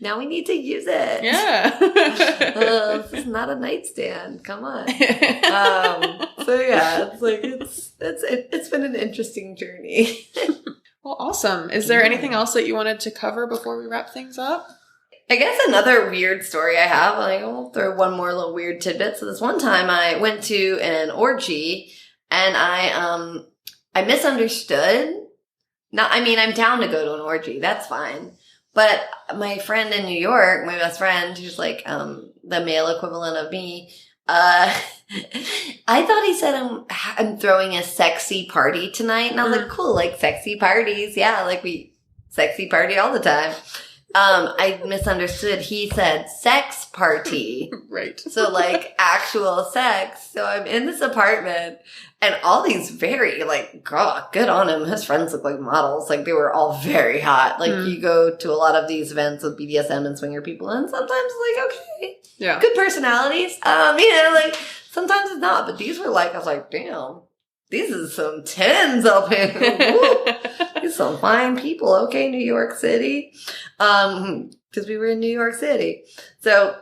Now we need to use it. Yeah. This is not a nightstand. Come on. It's like it's been an interesting journey. Well, awesome. Is there anything else that you wanted to cover before we wrap things up? I guess another weird story I have, like, I'll throw one more little weird tidbit. So this one time I went to an orgy and I misunderstood. I'm down to go to an orgy. That's fine. But my friend in New York, my best friend, who's like, the male equivalent of me, I thought he said I'm throwing a sexy party tonight. And I was like, cool, like sexy parties. Yeah, like we sexy party all the time. I misunderstood. He said sex party. Right. So like actual sex. So I'm in this apartment and all these very like, God, good on him. His friends look like models. Like they were all very hot. Like you go to a lot of these events with BDSM and swinger people and sometimes like, okay. Yeah. Good personalities. Like sometimes it's not, but these were like, I was like, damn, these is some 10s up here. These some fine people. Okay, New York City. Because we were in New York City. So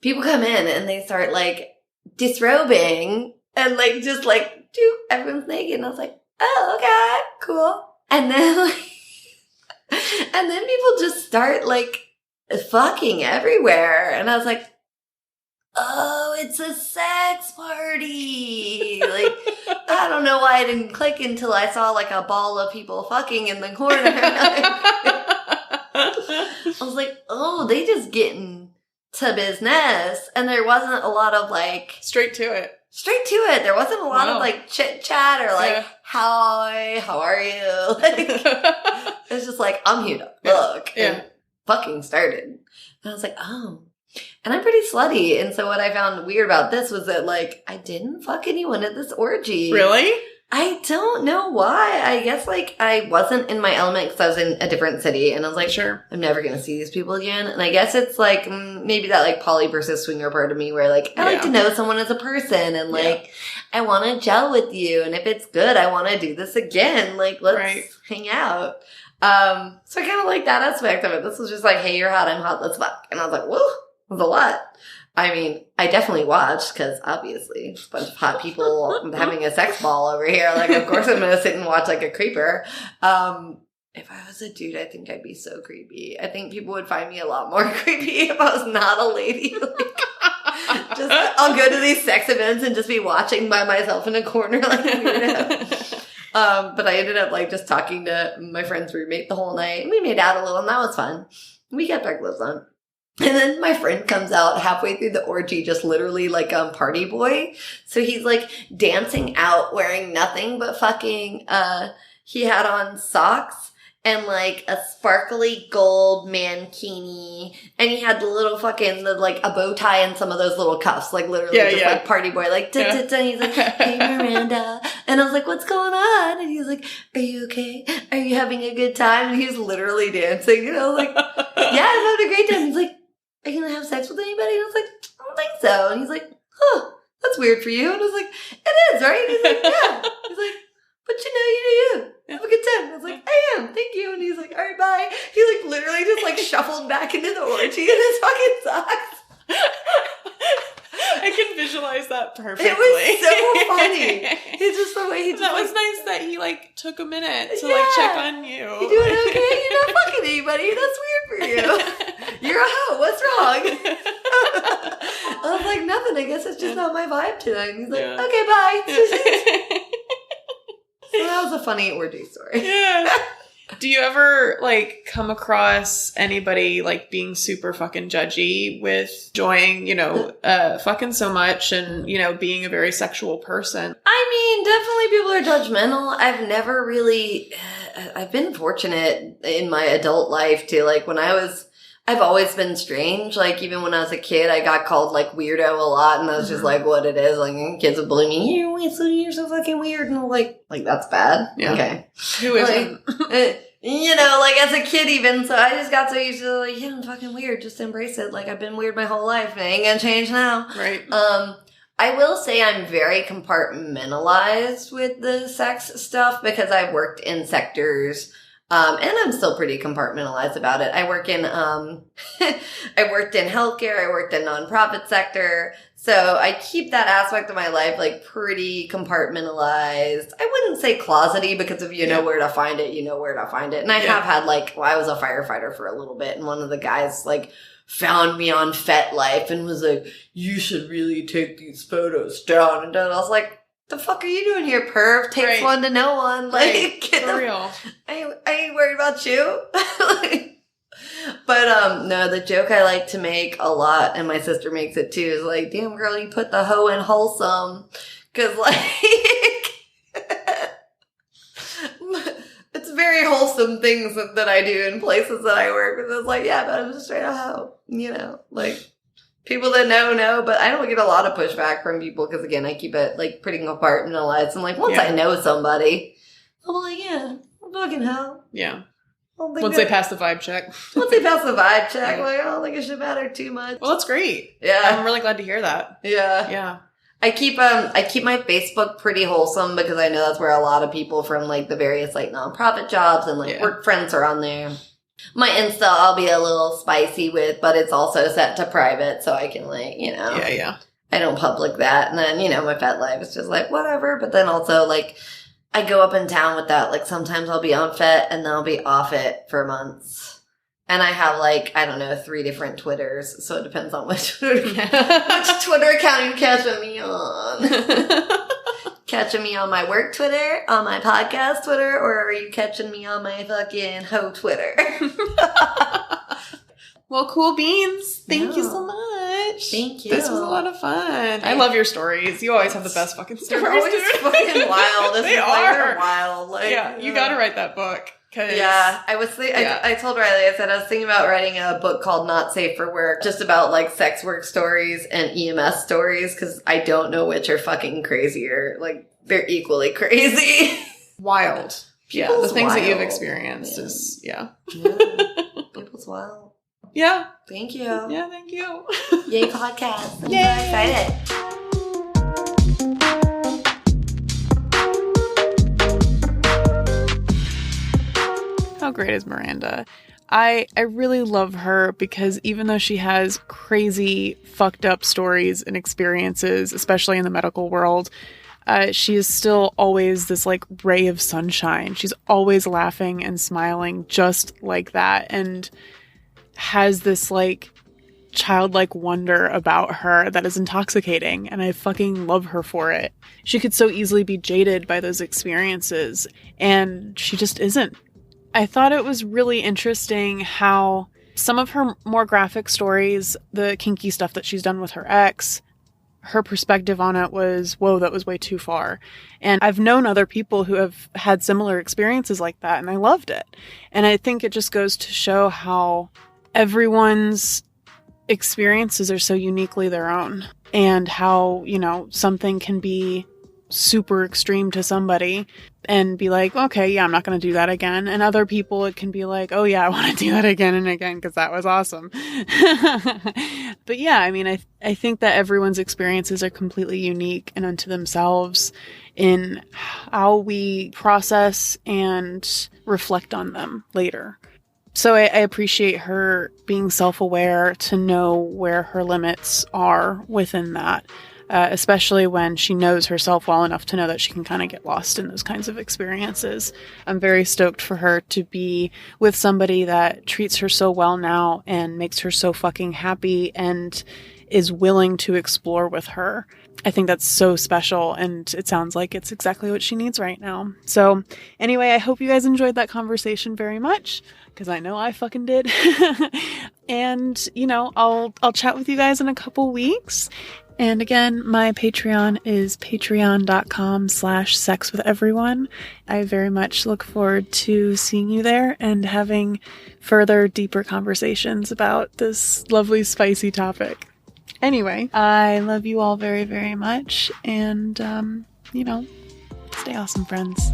people come in and they start like disrobing and like just like, dude, everyone's naked. And I was like, oh, okay, cool. And then people just start like fucking everywhere. And I was like, oh, it's a sex party. Like, I don't know why I didn't click until I saw like a ball of people fucking in the corner. I was like, oh, they just getting to business. And there wasn't a lot of like... Straight to it. There wasn't a lot of like chit chat or like, hi, how are you? Like, it's just like, I'm here to look. And fucking started. And I was like, oh. And I'm pretty slutty. And so what I found weird about this was that like, I didn't fuck anyone at this orgy. Really? I don't know why. I guess like I wasn't in my element because I was in a different city and I was like, sure, I'm never going to see these people again. And I guess it's like maybe that like poly versus swinger part of me where like I like to know someone as a person and like I want to gel with you. And if it's good, I want to do this again. Like let's hang out. So I kind of like that aspect of it. This was just like, hey, you're hot, I'm hot, let's fuck. And I was like, whoa, it was a lot. I mean, I definitely watched because obviously a bunch of hot people having a sex ball over here. Like, of course I'm going to sit and watch like a creeper. If I was a dude, I think I'd be so creepy. I think people would find me a lot more creepy if I was not a lady. Like, just I'll go to these sex events and just be watching by myself in a corner like a weirdo. But I ended up like just talking to my friend's roommate the whole night. And we made out a little and that was fun. We kept our gloves on. And then my friend comes out halfway through the orgy, just literally like party boy. So he's like dancing out wearing nothing but fucking, he had on socks and like a sparkly gold mankini. And he had the little fucking, like a bow tie and some of those little cuffs, like literally like party boy, like, and he's like, hey Miranda. And I was like, what's going on? And he's like, are you okay? Are you having a good time? And he's literally dancing. And I was like, yeah, I'm having a great time. He's like, are you going to have sex with anybody? And I was like, I don't think so. And he's like, huh, that's weird for you. And I was like, it is, right? And he's like, yeah. He's like, but you know you do you. Have a good time. And I was like, I am. Thank you. And he's like, all right, bye. He like literally just like shuffled back into the orgy in his fucking socks. I can visualize that perfectly. It was so funny. It's just the way he just that was nice that he like took a minute to like check on you. You doing okay? You're not fucking anybody. That's weird for you. You're a hoe. What's wrong? I was like, nothing. I guess it's just not my vibe tonight. And he's like, okay, bye. So that was a funny orgy story. Yeah. Do you ever like come across anybody like being super fucking judgy with enjoying, fucking so much and, being a very sexual person? I mean, definitely people are judgmental. I've never really, I've been fortunate in my adult life to like I've always been strange. Like, even when I was a kid, I got called, like, weirdo a lot, and that's just, like, what it is. Like, kids would bully me, you're so fucking weird, and I'm like, that's bad? Yeah. Okay. Who isn't? Like, as a kid even, so I just got so used to, like, I'm fucking weird, just embrace it. Like, I've been weird my whole life, and it ain't gonna change now. Right. I will say I'm very compartmentalized with the sex stuff, because I've worked in sectors and I'm still pretty compartmentalized about it. I work in, I worked in healthcare. I worked in nonprofit sector. So I keep that aspect of my life like pretty compartmentalized. I wouldn't say closety because if you know where to find it, you know where to find it. And I have had like, well, I was a firefighter for a little bit, and one of the guys like found me on FetLife and was like, you should really take these photos down. And I was like, the fuck are you doing here, perv? Takes one to know one. Like, get for real. I ain't worried about you. But no, the joke I like to make a lot, and my sister makes it too, is like, damn girl, you put the hoe in wholesome. Cause like, it's very wholesome things that I do in places that I work. And it's like, yeah, but I'm just straight up hoe. You know, like, people that know, but I don't get a lot of pushback from people because, again, I keep it, like, pretty compartmentalized. And, like, once I know somebody, I'm like, yeah, I'm fucking hoe. Yeah. Once they pass the vibe check. Once they pass the vibe check, like, I don't think it should matter too much. Well, that's great. Yeah. I'm really glad to hear that. Yeah. Yeah. I keep my Facebook pretty wholesome because I know that's where a lot of people from, like, the various, like, nonprofit jobs and, like, work friends are on there. My Insta I'll be a little spicy with, but it's also set to private, so I can, like, you know. Yeah. I don't public that. And then, you know, my FetLife is just like, whatever. But then also, like, I go up and down with that. Like, sometimes I'll be on Fet and then I'll be off it for months. And I have, like, I don't know, 3 different Twitters. So it depends on which Twitter account you're catching me on. Catching me on my work Twitter, on my podcast Twitter, or are you catching me on my fucking hoe Twitter? Well, cool beans. Thank you so much. Thank you. This was a lot of fun. I love your stories. You always have the best fucking stories. They're always fucking wild. They are. Like, they're wild. Like, yeah, you gotta write that book. Yeah, I told Riley, I said I was thinking about writing a book called Not Safe for Work, just about like sex work stories and EMS stories, because I don't know which are fucking crazier. Like, they're equally crazy. Wild. People's the things wild. that you've experienced is, People's wild. Yeah. Thank you. Yeah, thank you. Yay, podcast. I'm Yay. excited. How great is Miranda? I really love her because even though she has crazy, fucked up stories and experiences, especially in the medical world, she is still always this, like, ray of sunshine. She's always laughing and smiling just like that, and has this, like, childlike wonder about her that is intoxicating, and I fucking love her for it. She could so easily be jaded by those experiences, and she just isn't. I thought it was really interesting how some of her more graphic stories, the kinky stuff that she's done with her ex, her perspective on it was, whoa, that was way too far. And I've known other people who have had similar experiences like that, and I loved it. And I think it just goes to show how everyone's experiences are so uniquely their own, and how, you know, something can be super extreme to somebody and be like, okay, yeah, I'm not going to do that again. And other people, it can be like, oh yeah, I want to do that again and again because that was awesome. But yeah, I mean, I think that everyone's experiences are completely unique and unto themselves in how we process and reflect on them later. So I appreciate her being self-aware to know where her limits are within that. Especially when she knows herself well enough to know that she can kind of get lost in those kinds of experiences. I'm very stoked for her to be with somebody that treats her so well now and makes her so fucking happy and is willing to explore with her. I think that's so special, and it sounds like it's exactly what she needs right now. So anyway, I hope you guys enjoyed that conversation very much, because I know I fucking did. And, you know, I'll chat with you guys in a couple weeks. And again, my Patreon is patreon.com/sexwitheveryone. I very much look forward to seeing you there and having further, deeper conversations about this lovely, spicy topic. Anyway, I love you all very, very much. And, you know, stay awesome, friends.